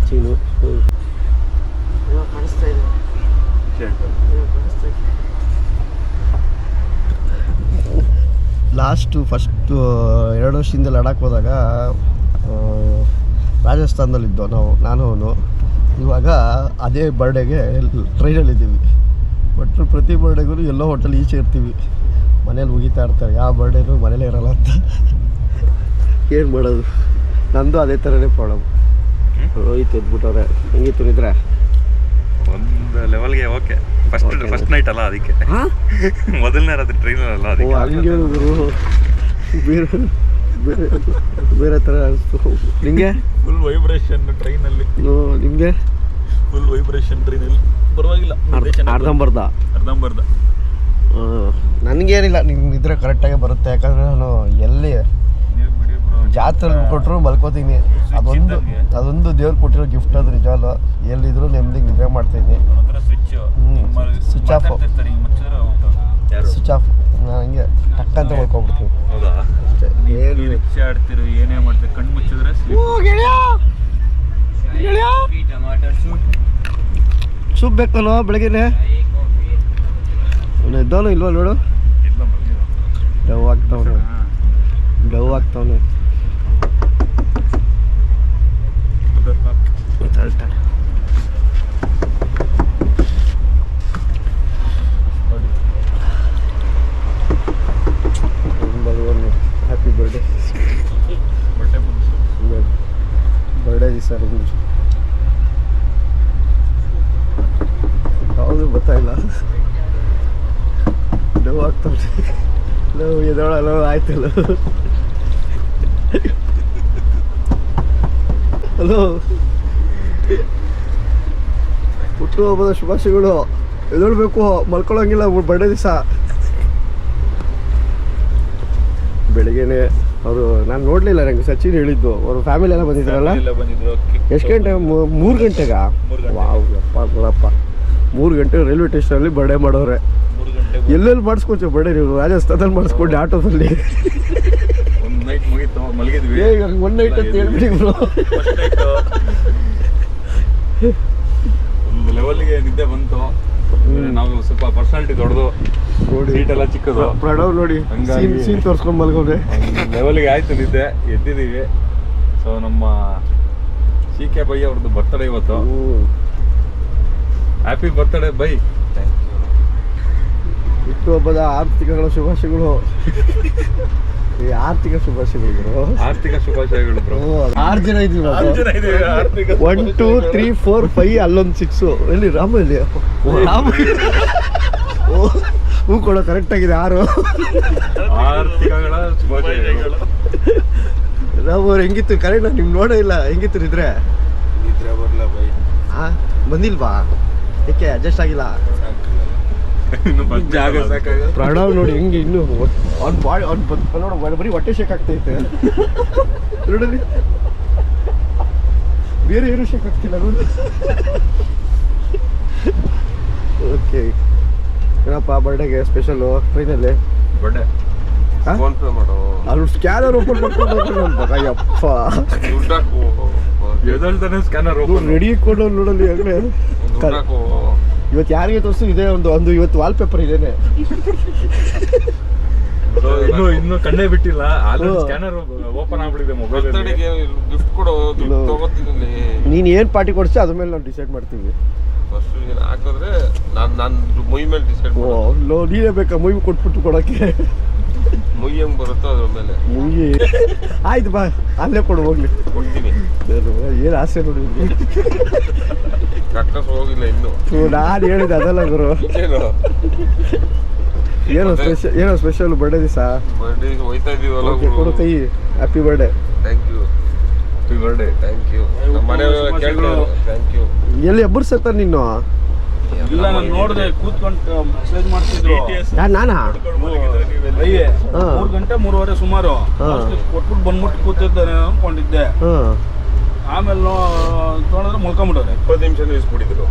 ಚೀನು ಕಾಣಿಸ್ತಾ ಇದೆ. ಫಸ್ಟು 2 ವರ್ಷದಿಂದ ಲಡಾಖ್ ಹೋದಾಗ ರಾಜಸ್ಥಾನದಲ್ಲಿದ್ದೋ ನಾನು ಅವನು. ಇವಾಗ ಅದೇ ಬರ್ಡೇಗೆ ಟ್ರೈನಲ್ಲಿದ್ದೀವಿ. ಒಟ್ಟು ಪ್ರತಿ ಬರ್ಡೇಗೂ ಎಲ್ಲೋ ಹೋಟೆಲ್ ಈಚೆ ಇರ್ತೀವಿ. ಮನೇಲಿ ಮುಗಿತಾ ಇರ್ತಾರೆ, ಯಾವ ಬರ್ಡೇನೂ ಮನೇಲೇ ಇರೋಲ್ಲ ಅಂತ. ಏನು ಮಾಡೋದು, ನಂದು ಅದೇ ಥರನೇ ಪ್ರಾಬ್ಲಮ್. ರೋಹಿತ್ ಎದ್ಬಿಟ್ಟವ್ರೆ. ಹೆಂಗಿತ್ತು ನಿದ್ರೆ? ಒಂದು ಲೆವೆಲ್ಗೆ ಓಕೆ. ಫಸ್ಟ್ ನೈಟ್ ಅಲ್ಲ, ಅದಕ್ಕೆ ಮೊದಲನೇ ರಾತ್ರಿ ಟ್ರೈನಲ್ಲ, ಅದಕ್ಕೆ ಹಂಗೆ ಬೇರೆ ಥರ ಅನಿಸ್ತು. ನಿಮಗೆ ಫುಲ್ ವೈಬ್ರೇಷನ್ ಟ್ರೈನಲ್ಲಿ. ನಿಮಗೆ ಫುಲ್ ವೈಬ್ರೇಷನ್ ಟ್ರೈನಲ್ಲಿ. ಪರವಾಗಿಲ್ಲ, ಅರ್ಧಂಬರ್ಧ. ನನಗೇನಿಲ್ಲ, ನಿಮ್ಗೆ ನಿದ್ರೆ ಕರೆಕ್ಟಾಗಿ ಬರುತ್ತೆ. ಯಾಕಂದರೆ ನಾನು ಎಲ್ಲಿ ಜಾತ್ರೆ ಕೊಟ್ಟರು ಮಲ್ಕೋತೀನಿ. ಅದೊಂದು ದೇವ್ರು ಕೊಟ್ಟಿರೋ ಗಿಫ್ಟ್ ಅದು ನಿಜವಲ್ಲ. ಎಲ್ಲಿದ್ರು ನೆಮ್ಮದಿಗೆ ನಿದ್ರೆ ಮಾಡ್ತೀನಿ. ಸ್ವಿಚ್ ಆಫ್ ನಾನು ಹಂಗೆ ಟಕ್ ಅಂತ ಮಲ್ಕೊಬಿಡ್ತೀನಿ. ಹೌದಾ? ರಿಕ್ಷಾ ಆಡ್ತಿರು, ಏನೇ ಮಾಡ್ತೀರಿ, ಕಣ್ಣು ಮುಚ್ಚಿದ್ರೆ ಸೂಪ್ ಬೇಕಲ್ವ ಬೆಳಗ್ಗೆನೆ? ಎದ್ದವನು ಇಲ್ವ ನೋಡು. ಡವ್ ಆಗ್ತಾವನೆ. ಹ್ಯಾಪಿ ಬರ್ಡೇ ದಿವಸ ನಿಮ್ಗೆ ಯಾವುದು ಗೊತ್ತಾಯಿಲ್ಲ. ನೋವು ಆಗ್ತಾವೆ. ಎದೋಳ ಆಯ್ತಲ್ಲ. ಹಲೋ, ಹುಟ್ಟುಹಬ್ಬದ ಶುಭಾಶಯಗಳು. ಎದೊಳ್ಬೇಕು, ಮಲ್ಕೊಳ್ಳೋಂಗಿಲ್ಲ ಬರ್ಡೇ ದಿವಸ. ಬೆಳಿಗ್ಗೆನೆ ಅವರು, ನಾನು ನೋಡಲಿಲ್ಲ, ನನಗೆ ಸಚಿನ್ ಹೇಳಿದ್ದು. ಅವರು ಫ್ಯಾಮಿಲಿ ಎಲ್ಲ ಬಂದಿದ್ರಲ್ಲ. ಎಷ್ಟು ಗಂಟೆ? 3 ಗಂಟೆಗ? ವಾವ್, ಯಪ್ಪ ನೋಡಪ್ಪ, 3 ಗಂಟೆ ರೈಲ್ವೆ ಸ್ಟೇಷನಲ್ಲಿ ಬರ್ಡೇ ಮಾಡೋರೆ. ಎಲ್ಲೆಲ್ಲಿ ಮಾಡಿಸ್ಕೊತೀವಿ ಬರ್ಡೇ ನೀವು? ರಾಜಸ್ಥಾನದಲ್ಲಿ ಮಾಡಿಸ್ಕೊಂಡು ಆಟೋದಲ್ಲಿ. ಒಂದು ನೈಟ್ ಅಂತ ಹೇಳ್ಬಿಡಿ ಬ್ರೋ. ಒಂದು ಲೆವೆಲ್ಗೆ ನಿದ್ದೆ ಬಂತು. ನಾವು ಸ್ವಲ್ಪ ಪರ್ಸನಾಲಿಟಿ ದೊಡ್ಡದು, ಸೀಟ್ ಎಲ್ಲ ಚಿಕ್ಕದು. ಪ್ರಣವ್ ನೋಡಿ ಸೀನ್ ತೋರಿಸ್ಕೊಂಡು ಮಲ್ಕೊಂಡೆ. ಲೆವೆಲ್ಗೆ ಆಯ್ತು ನಿದ್ದೆ, ಎದ್ದಿದ್ದೀವಿ. ಸೊ ನಮ್ಮ CK ಬೈ ಅವ್ರದ್ದು ಬರ್ತಡೇ ಇವತ್ತು. Happy birthday by. ಹುಟ್ಟುಹಬ್ಬದ ಆರ್ಥಿಕಗಳ ಶುಭಾಶಯಗಳು. ಆರ್ಥಿಕ ಶುಭಾಶಯಗಳು. ಆರ್ಥಿಕ ಶುಭಾಶಯಗಳು ಬ್ರೋ. 6 ಜನ ಇದ್ದೀವಿ. 1 2 3 4 5 ಅಲ್ಲೊಂದು 6. ಎಲ್ಲಿ ರಾಮ? ಎಲ್ಲಿ ರಾಮ? ಹೂ ಕೊಡೋ ಕರೆಕ್ಟ್ ಆಗಿದೆ. 6 ಆರ್ಥಿಕಗಳ ಶುಭಾಶಯಗಳು. ರಾಮ್ ಅವ್ರು ಹೆಂಗಿತ್ತು? ಕರೆಕ್ಟ್ ನಿಮ್ಗೆ ನೋಡೇ ಇಲ್ಲ. ಹೆಂಗಿತ್ತು ನಿದ್ರೆ? ಬರಲ್ಲ ಬೈ. ಬಂದಿಲ್ವಾ? ಯಾಕೆ ಅಡ್ಜಸ್ಟ್ ಆಗಿಲ್ಲ? ಪ್ರಣವ್ ನೋಡಿ ಹೆಂಗೆ ಇನ್ನು ನೋಡು, ಬರೀ ಹೊಟ್ಟೆ ಶೇಕ್ ಆಗ್ತೈತೆ ನೋಡಲಿ. ಬೇರೆ ಏನು ಶೇಕ್ ಆಗ್ತಿಲ್ಲ ನೋಡಿ. ಓಕೆ, ಏನಪ್ಪ ಬರ್ಡೇಗೆ ಸ್ಪೆಷಲು ಟ್ರೈನಲ್ಲಿ? ಬರ್ಡೇ ಫೋನ್ ಪೇ ಮಾಡೋ. ಅವ್ರು ಸ್ಕ್ಯಾನರ್ ಓಪನ್ ಮಾಡ್ಕೊಂಡು ಅಯ್ಯಪ್ಪ ಎದಳ್ತಾನೆ ಸ್ಕ್ಯಾನರ್ ಓಪನ್ ರೆಡಿ ಕೊಡೋ ನೋಡಲಿ. ಆಗಲೇ ಇವತ್ತು ಯಾರಿಗೆ ತೋರಿಸು ಇದೆ ಒಂದು ಇವತ್ತು ವಾಲ್ ಪೇಪರ್ ಇದೇನೆ. ಇನ್ನು ಕಣ್ಣೇ ಬಿಟ್ಟಿಲ್ಲ. ಸ್ಕ್ಯಾನರ್ ಓಪನ್ ಆಗ್ಬಿಟ್ಟಿದೆ ಮೊಬೈಲ್. ಗಿಫ್ಟ್ ಕೊಡೋ, ನೀನು ಏನು ಪಾರ್ಟಿ ಕೊಡಿಸಿ ಅದ್ರ ಮೇಲೆ ನಾವು ಡಿಸೈಡ್ ಮಾಡ್ತೀವಿ. ಫಸ್ಟ್ ನೀನು ಹಾಕಿದ್ರೆ ನಾನು ಮುಯ್ ಮೇಲೆ ಡಿಸೈಡ್ ನೀನೇ ಬೇಕಾ ಮುಯ್ ಕೊಟ್ಬಿಟ್ಟು ಕೊಡೋಕ್ಕೆ? ಮುಯ್ ಹೆಂಗೆ ಬರುತ್ತೋ ಅದ್ರ ಮೇಲೆ ಮುಗಿ. ಆಯ್ತು ಬಾ, ಅಲ್ಲೇ ಕೊಡು ಹೋಗ್ಲಿ. ಕೊಡ್ತೀನಿ. ಏನು ಆಸೆ ನೋಡಿ ಕಕ್ಕಸ್ ಹೋಗಿಲ್ಲ ಇನ್ನು. ನಾನು ಹೇಳಿದೆ ಅದೆಲ್ಲ ಗುರು. ಏನೋ ಸ್ಪೆಷಲ್ ಬರ್ಡೇ ದಿವಸ? ಬರ್ಡೇ ಹೋಯ್ತಾ ಇದೀವಲ್ಲ, ಕೊಡು ಕೈ. Happy birthday. Thank you. Happy birthday. Thank you. ನಮ್ಮ ಮನೆ ಕೇಳ್ತಾರೆ. Thank you. ಎಲ್ಲಿ ಎಬ್ಬರ್ಸತ್ತ ನೀನು? ಇಲ್ಲ ನಾನು ನೋಡಿದೆ ಕೂತ್ಕೊಂಡು ಮೆಸೇಜ್ ಮಾಡ್ತಿದ್ರು. ನಾನಾ? 3 ಗಂಟೆ 3:30 ಸುಮಾರು ಕೊಟ್ಬಿಟ್ಟು ಬಂದ್ಬಿಟ್ಟು ಕೂತಿದ್ದಾರೆ ಅನ್ಕೊಂಡಿದ್ದೆ. ಆಮೇಲೆ ನೋಡಿದ್ರೆ ಮುಳ್ಕೊಂಬಿಟ್ಟವ್ರೆ. 20 ನಿಮಿಷ ನಿಲ್ಲಿಸ್ಬಿಟ್ಟಿದ್ರು.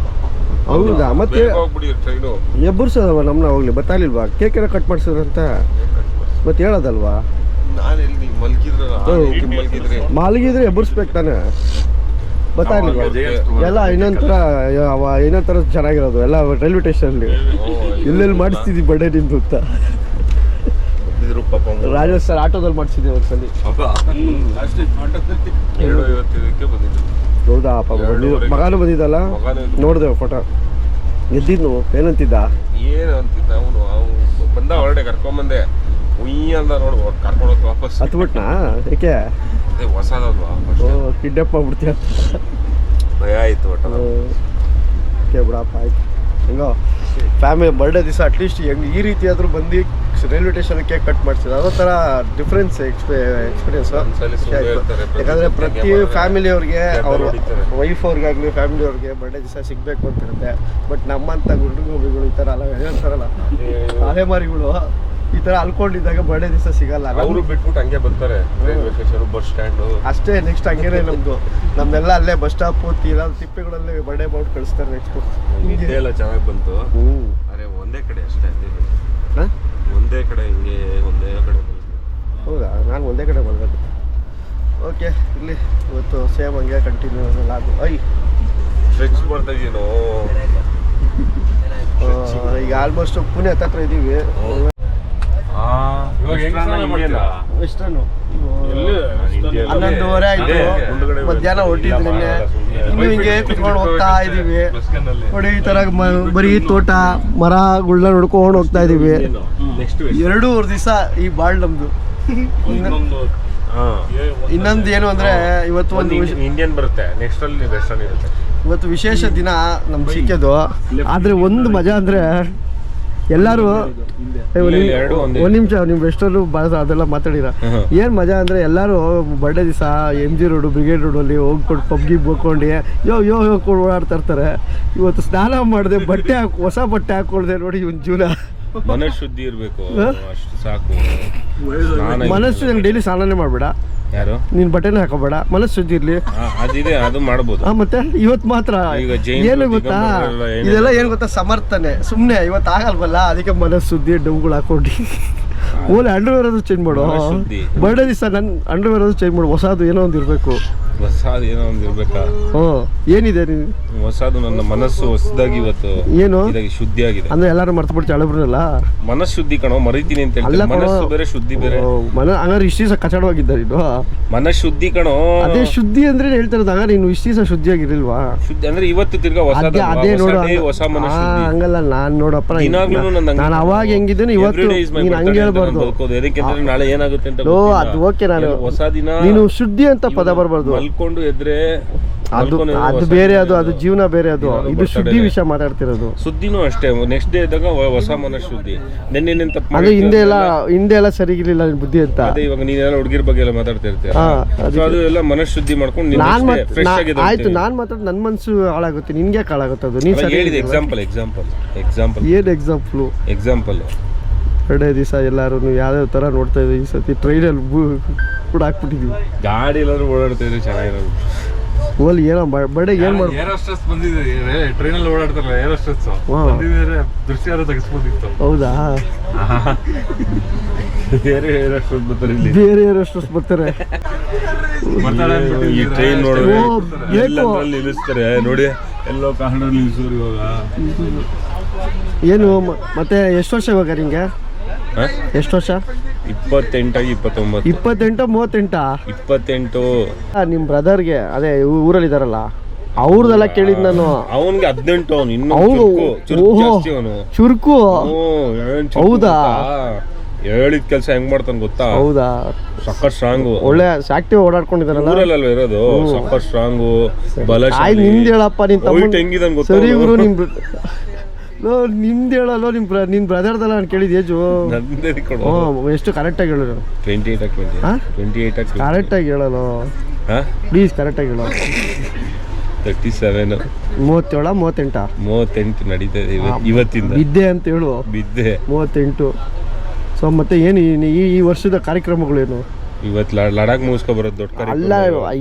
ಹೌದಾ? ಮತ್ತೆ ಹೋಗ್ಬಿಟ್ಟಿದ್ರು ಟ್ರೈನು. ಎಬ್ಬರ್ಸೋದಲ್ವ ನಮ್ಮನ್ನ ಹೋಗ್ಲಿ ಗೊತ್ತಾಗ್ಲಿಲ್ವಾ? ಕೇಕ್ ಏನೋ ಕಟ್ ಮಾಡ್ಸಿದ್ರಂತ ಮತ್ತೆ ಹೇಳೋದಲ್ವಾ? ನಾನು ಎಲ್ಲಿ ಮಲಗಿದ್ರೆ ಮಾಲ್ಗಿದ್ರೆ ಎಬ್ಬರ್ಸ್ಬೇಕು ತಾನೆ, ಗೊತ್ತಾಗ್ಲಿಲ್ವಾ? ಎಲ್ಲ ಇನ್ನೊಂಥರ ಚೆನ್ನಾಗಿರೋದು ಎಲ್ಲ ರೈಲ್ವೆ ಸ್ಟೇಷನಲ್ಲಿ ಎಲ್ಲೆಲ್ಲಿ ಮಾಡಿಸ್ತಿದ್ವಿ ಬರ್ಡೇ ನಿಂದು ಅಂತ. ರಾಜೇಶ್ ಸರ್ ಆಟೋದಲ್ಲಿ ಮಾಡಿಸಿದ್ದೆ ಒಂದ್ಸಲಿ. 2:50ಕ್ಕೆ ಬಂದಿದ್ದು. ಹೌದಾ? ಮಗಾನು ಬಂದಿದ್ದಲ್ಲ, ನೋಡಿದೆ ಫೋಟೋ. ಎದ್ದಿದ್ನು ಏನಂತಿದ್ದ? ಏನು ಅಂತಿದ್ದ ಅವನು? ಬಂದ ಹೊರಡೆ ಕರ್ಕೊಂಬಂದೆ. ಉಯ್ ಅಂದ ನೋಡು, ಕರ್ಕೊಂಡೋಗಿ ವಾಪಸ್ ಹತ್ಬಿಟ್ನಾ? ಏಕೆ? ಅದೇ ಹೊಸದಲ್ವಾ, ಕಿಡ್ನಾಪ್ ಮಾಡ್ಬಿಡ್ತೀಯ? ಭಯ ಆಯ್ತು ಒಟ್ಟು. ಓಕೆ ಬಿಡಪ್ಪ, ಆಯ್ತು. ಹೆಂಗೋ ಫ್ಯಾಮಿಲಿ ಬರ್ಡೇ ದಿವಸ ಅಟ್ಲೀಸ್ಟ್ ಹೆಂಗೆ ಈ ರೀತಿ ಆದರೂ ಬಂದು ರೈಲ್ವೆ ಸ್ಟೇಷನ್ ಕೇಕ್ ಕಟ್ ಮಾಡ್ಸಿದ್ರು, ಅದೋ ಥರ ಡಿಫ್ರೆನ್ಸ್ ಎಕ್ಸ್ಪೀರಿಯನ್ಸು. ಯಾಕಂದರೆ ಪ್ರತಿ ಫ್ಯಾಮಿಲಿಯವ್ರಿಗೆ ಅವ್ರ ವೈಫ್ ಅವ್ರಿಗಾಗಲಿ ಫ್ಯಾಮಿಲಿಯವ್ರಿಗೆ ಬರ್ಡೇ ದಿವಸ ಸಿಗಬೇಕು ಅಂತಿರುತ್ತೆ. ಬಟ್ ನಮ್ಮಂಥ ಗುಂಡುಗೋಬಿಗಳು ಈ ಥರ ಅಲ್ಲ ಹೇಳ್ತಾರಲ್ಲ ಅಲೆಮಾರಿಗಳು, ಈ ಥರ ಅಲ್ಕೊಂಡಿದ್ದಾಗ ಬರ್ಡೇ ದಿವಸ ಸಿಗಲ್ಲ. ಅವರು ಬಿಟ್ಬಿಟ್ಟು ಹಂಗೆ ಬರ್ತಾರೆ ರೈಲ್ವೆ ಸ್ಟೇಷನ್, ಬಸ್ ಸ್ಟ್ಯಾಂಡು ಅಷ್ಟೇ. ನೆಕ್ಸ್ಟ್ ಹಂಗೇನೆ ನಮ್ದೆಲ್ಲ ಅಲ್ಲೇ ಬಸ್ ಸ್ಟಾಪ್ ತೀರಾ ತಿಪ್ಪೆಗಳಲ್ಲಿ ಬರ್ಡೇ ಮಾಡ್ಬಿಟ್ಟು ಕಳಿಸ್ತಾರೆ. ನೆಕ್ಸ್ಟ್ ನಿದ್ದೆ ಎಲ್ಲ ಚೆನ್ನಾಗಿ ಬಂತು. ಅರೆ ಒಂದೇ ಕಡೆ ಅಷ್ಟೇ, ಒಂದೇ ಕಡೆ ಹಿಂಗೆ ಒಂದೇ ಕಡೆ ಬಂತು. ಹೌದಾ? ನಾನು ಒಂದೇ ಕಡೆ ಬಂದದ್ದು. ಓಕೆ, ಇಲ್ಲಿ ಇವತ್ತು ಸೇಮ್ ಹಂಗೆ ಕಂಟಿನ್ಯೂ ಆಗು. ಸ್ಟ್ರೆಚ್ ಮಾಡ್ತಾ ಇದೀನೋ. ಈಗ ಆಲ್ಮೋಸ್ಟ್ ಪುಣೆ ಹತ್ರ ಇದ್ದೀವಿ. ವೆಸ್ಟರ್ನು 11:30 ಆಯ್ತು. ಮಧ್ಯಾಹ್ನ ಹೊರಟಿದ್ದು ನಿನ್ನೆ. ಇನ್ನು ಹಿಂಗೆ ಕುತ್ಕೊಂಡು ಹೋಗ್ತಾ ಇದೀವಿ ನೋಡಿ. ಈ ತರ ಬರೀ ತೋಟ ಮರಗಳನ್ನ ನೋಡ್ಕೊಂಡು ಹೋಗ್ತಾ ಇದೀವಿ. 2 ದಿವಸ ಈ ಬಾಳ್ ನಮ್ದು. ಇನ್ನೊಂದು ಏನು ಅಂದ್ರೆ ಇವತ್ತು ಒಂದು ಇಂಡಿಯನ್ ಬರುತ್ತೆ, ನೆಕ್ಸ್ಟ್ ಅಲ್ಲಿ ವೆಸ್ಟರ್ನ್ ಇರುತ್ತೆ. ಇವತ್ತು ವಿಶೇಷ ದಿನ ನಮ್ಗೆ ಸಿಕ್ಕೋದು. ಆದರೆ ಒಂದು ಮಜಾ ಅಂದರೆ ಎಲ್ಲರೂ ಒಂದು ನಿಮಿಷ ನಿಮ್ಮ ವೆಸ್ಟರ್ನು ಭಾಳ ಅದೆಲ್ಲ ಮಾತಾಡಿರ. ಏನು ಮಜಾ ಅಂದರೆ ಎಲ್ಲರೂ ಬರ್ಡೇ ದಿವಸ MG ರೋಡು ಬ್ರಿಗೇಡ್ ರೋಡಲ್ಲಿ ಹೋಗ್ಕೊಂಡು ಪಬ್ಗಿ ಬೋಕೊಂಡು ಯೋ ಓಡಾಡ್ತಾ ಇರ್ತಾರೆ. ಇವತ್ತು ಸ್ನಾನ ಮಾಡಿದೆ, ಹೊಸ ಬಟ್ಟೆ ಹಾಕ್ಕೊಳ್ದೆ ನೋಡಿ ಇವನ್ ಜೀವನ. ಮನಃಶುದ್ಧಿ ಇರಬೇಕು, ಅಷ್ಟು ಸಾಕು. ಮನಸ್ಸು ನಂಗೆ ಡೈಲಿ ಸ್ನಾನನೇ ಮಾಡಬೇಡ, ಯಾರು ನೀನ್ ಬಟ್ಟೆನೇ ಹಾಕೋಬೇಡ, ಮನಸ್ಸು ಶುದ್ಧಿ ಇರ್ಲಿ. ಅದಿದೆ, ಅದು ಮಾಡ್ಬೋದು. ಮತ್ತೆ ಇವತ್ತು ಮಾತ್ರ ಏನು ಗೊತ್ತಾ, ಇದೆಲ್ಲ ಏನು ಗೊತ್ತಾ, ಸಮರ್ಥನೆ. ಸುಮ್ಮನೆ ಇವತ್ತು ಆಗಲ್ವಲ್ಲ, ಅದಕ್ಕೆ ಮನಸ್ಸು ಶುದ್ಧಿ ಡಬ್ಗಳು ಹಾಕೊಂಡು ಓಲೆ ಅಂಡರ್ವೇರ್ ಅದು ಚೇಂಜ್ ಮಾಡು. ಬರ್ಡೇ ದಿವಸ ನನ್ನ ಅಂಡರ್ವೇರ್ ಅದು ಚೇಂಜ್ ಮಾಡು. ಹೊಸದು ಏನೋ ಒಂದು ಇರಬೇಕು. ಹೊಸದು ಏನೋ ಒಂದು ಇರ್ಬೇಕಾ? ಏನಿದೆ ಹೊಸದು? ನನ್ನ ಮನಸ್ಸು ಹೊಸದಾಗಿ ಇವತ್ತು ಏನು ಶುದ್ಧಿ ಆಗಿದೆ ಅಂದ್ರೆ ಎಲ್ಲಾರು ಮರ್ತು ಬಿಡ್ತೀವಿ ಹಳಬ್ರಲ್ಲ. ಮನಸ್ಸು ಶುದ್ಧಿ ಕಣೋ, ಮರಿತೀನಿ ಅಂತ ಹೇಳಿ. ಮನಸ್ಸು ಬೇರೆ ಶುದ್ಧಿ ಬೇರೆ. ಹಂಗಾರೆ ಇಷ್ಟು ದಿವಸ ಕಚಡವಾಗಿದ್ದ ಇದು ಮನಸ್ಸು ಶುದ್ಧಿ ಕಣೋ. ಅದೇ ಶುದ್ಧಿ ಅಂದ್ರೆ ಹೇಳ್ತಾ ಇರೋದು. ಹಂಗಾರೆ ನೀನು ಇಷ್ಟು ದಿವಸ ಶುದ್ಧಿಯಾಗಿರ್ಲಿಲ್ವಾ? ಶುದ್ಧಿ ಅಂದ್ರೆ ಇವತ್ತು ತಿರ್ಗಾ ಅದೇ ನೋಡು. ಹೊಸ ಮನಸ್ಸು ಹಂಗಲ್ಲ, ನಾನ್ ನೋಡಪ್ಪ, ನಾನು ಅವಾಗ ಹೆಂಗಿದ್ದೇನೆ ಇವತ್ತು ನೀನು ಹಂಗೆ ಹೇಳ್ಬಾರ್ದು. ನಾಳೆ ಏನಾಗುತ್ತೆ ಅಂತ ಅದು ಓಕೆ. ನಾನು ಹೊಸ ದಿನ ನೀನು ಶುದ್ಧಿ ಅಂತ ಪದ ಬರ್ಬಾರ್ದು. ಮಲ್ಕೊಂಡು ಎದ್ರೆ ಅದು ಬೇರೆ, ಅದು ಜೀವನ ಬೇರೆ. ಅದು ಇದು ಶುದ್ಧಿ ವಿಷಯ ಮಾತಾಡ್ತಿರೋದು. ಸುದ್ದಿನೂ ಅಷ್ಟೇ. ನೆಕ್ಸ್ಟ್ ಡೇ ಇದ್ದಾಗ ಹೊಸ ಮನಸ್ಸು ಶುದ್ಧಿ. ನೆನ್ನೆ ತಪ್ಪು ಅದು ಹಿಂದೆ ಎಲ್ಲ ಸರಿಗಿರ್ಲಿಲ್ಲ ನಿನ್ ಬುದ್ಧಿ ಅಂತ. ಅದೇ ಇವಾಗ ನೀನೆಲ್ಲ ಹುಡುಗಿರ ಬಗ್ಗೆ ಎಲ್ಲ ಮಾತಾಡ್ತಾ ಇರ್ತೀಯ, ಅದು ಎಲ್ಲ ಮನಸ್ಸು ಶುದ್ಧಿ ಮಾಡ್ಕೊಂಡು ಆಯ್ತು. ನಾನ್ ಮಾತಾಡ್ ನನ್ ಮನ್ಸು ಹಾಳಾಗುತ್ತೆ, ನಿನ್ಗೆ ಹಾಳಾಗುತ್ತೆ. ಅದು ನೀನ್ ಹೇಳಿದ ಎಕ್ಸಾಂಪಲ್ ಏನ್ ಎಕ್ಸಾಂಪಲ್ ಬರ್ಡೇ ದಿವಸ ಎಲ್ಲಾರು ಯಾವ್ಯಾವ ತರ ನೋಡ್ತಾ ಇದ್ದೀವಿ. ಈ ಸತಿ ಟ್ರೈನಲ್ಲಿ ಕೂಡ ಹಾಕ್ಬಿಟ್ಟಿದೀವಿ. ಗಾಡಿ ಎಲ್ಲಾದ್ರೂ ಓಡಾಡ್ತಾ ಇದ್ರೆ ಚೆನ್ನಾಗಿರೋದು. ಓಲಿ ಏನೋ ಬರ್ಡೇ ಏನ್ ಮಾಡ್ಬೋದು. ಏರೋಸ್ಟ್ರೆಸ್ ಬಂದಿದೆ, ಟ್ರೈನಲ್ಲಿ ಓಡಾಡ್ತಾರಲ್ಲ ಏರೋಸ್ಟ್ರೆಸ್ ದೃಶ್ಯ ತೆಗಿಸ್ಬೋದಿತ್ತು. ಹೌದಾ? ಬೇರೆ ಏರೋಸ್ಟ್ರೆಸ್ ಬರ್ತಾರೆ, ಬೇರೆ ಏರೋಸ್ಟ್ರೆಸ್ ಬರ್ತಾರೆ. ಈ ಟ್ರೈನ್ ನೋಡಿದ್ರೆ ನಿಲ್ಲಿಸ್ತಾರೆ ನೋಡಿ, ಎಲ್ಲೋ ಕಾರಣದಲ್ಲಿ ನಿಲ್ಲಿಸೋರು. ಇವಾಗ ಏನು ಮತ್ತೆ ಎಷ್ಟು ವರ್ಷ ಇವಾಗ ನಿಂಗೆ? ಎಷ್ಟು ವರ್ಷ? 28 29. 28 38? 28. ನಿಮ್ಮ ಬ್ರದರ್ಗೆ ಅದೇ ಊರಲ್ಲಿ ಇದಾರಲ್ಲ ಅವ್ರದೆಲ್ಲ ಕೇಳಿದ್ ನಾನು. ಅವನ್ಗೆ 18. ಅವನು ಇನ್ನು ಚುರುಕು. ಹೌದಾ? ಹೇಳಿದ ಕೆಲಸ ಹೆಂಗ್ ಮಾಡ್ತಾನೆ ಗೊತ್ತಾ? ಹೌದಾ? ಸಕ್ಕತ್ ಸ್ಟ್ರಾಂಗು, ಒಳ್ಳೆ ಆಕ್ಟಿವ್ ಓಡಾಡ್ಕೊಂಡಿದಾರಲ್ಲ. ಊರಲ್ಲಲ್ವ ಇರೋದು, ಸಕ್ಕತ್ ಸ್ಟ್ರಾಂಗು, ಬಲಶಾಲಿ. ನಿಂದ ಹೇಳಪ್ಪ, ನಿನ್ ತಮ್ಮ ಹೆಂಗಿದಾನೆ ಗೊತ್ತಾ? ಸರಿ ಗುರು, ನಿಮ್ದು ಹೇಳಲ್ಲ. ನಿನ್ ಬ್ರದರ್ದಲ್ಲ ನಾನು ಕೇಳಿದ ಏಜು ಎಷ್ಟು ಕರೆಕ್ಟಾಗಿ ಹೇಳು. 28 ಕರೆಕ್ಟಾಗಿ ಹೇಳಲ್ಲ ಪ್ಲೀಸ್, ಕರೆಕ್ಟಾಗಿ ಹೇಳು. 37 37 38 ನಡೀತಾ ಇದೆ ಇವತ್ತಿಂದ. ಬಿದ್ದೆ ಅಂತ ಹೇಳು. ಬಿದ್ದೆ 38. ಸೊ ಮತ್ತೆ ಏನು ಈ ವರ್ಷದ ಕಾರ್ಯಕ್ರಮಗಳೇನು? ಇವತ್ತು ಲಡಾಖ್ ಮುಗಿಸ್ಕೊ ಬರೋದು ದೊಡ್ಡ ಅಲ್ಲ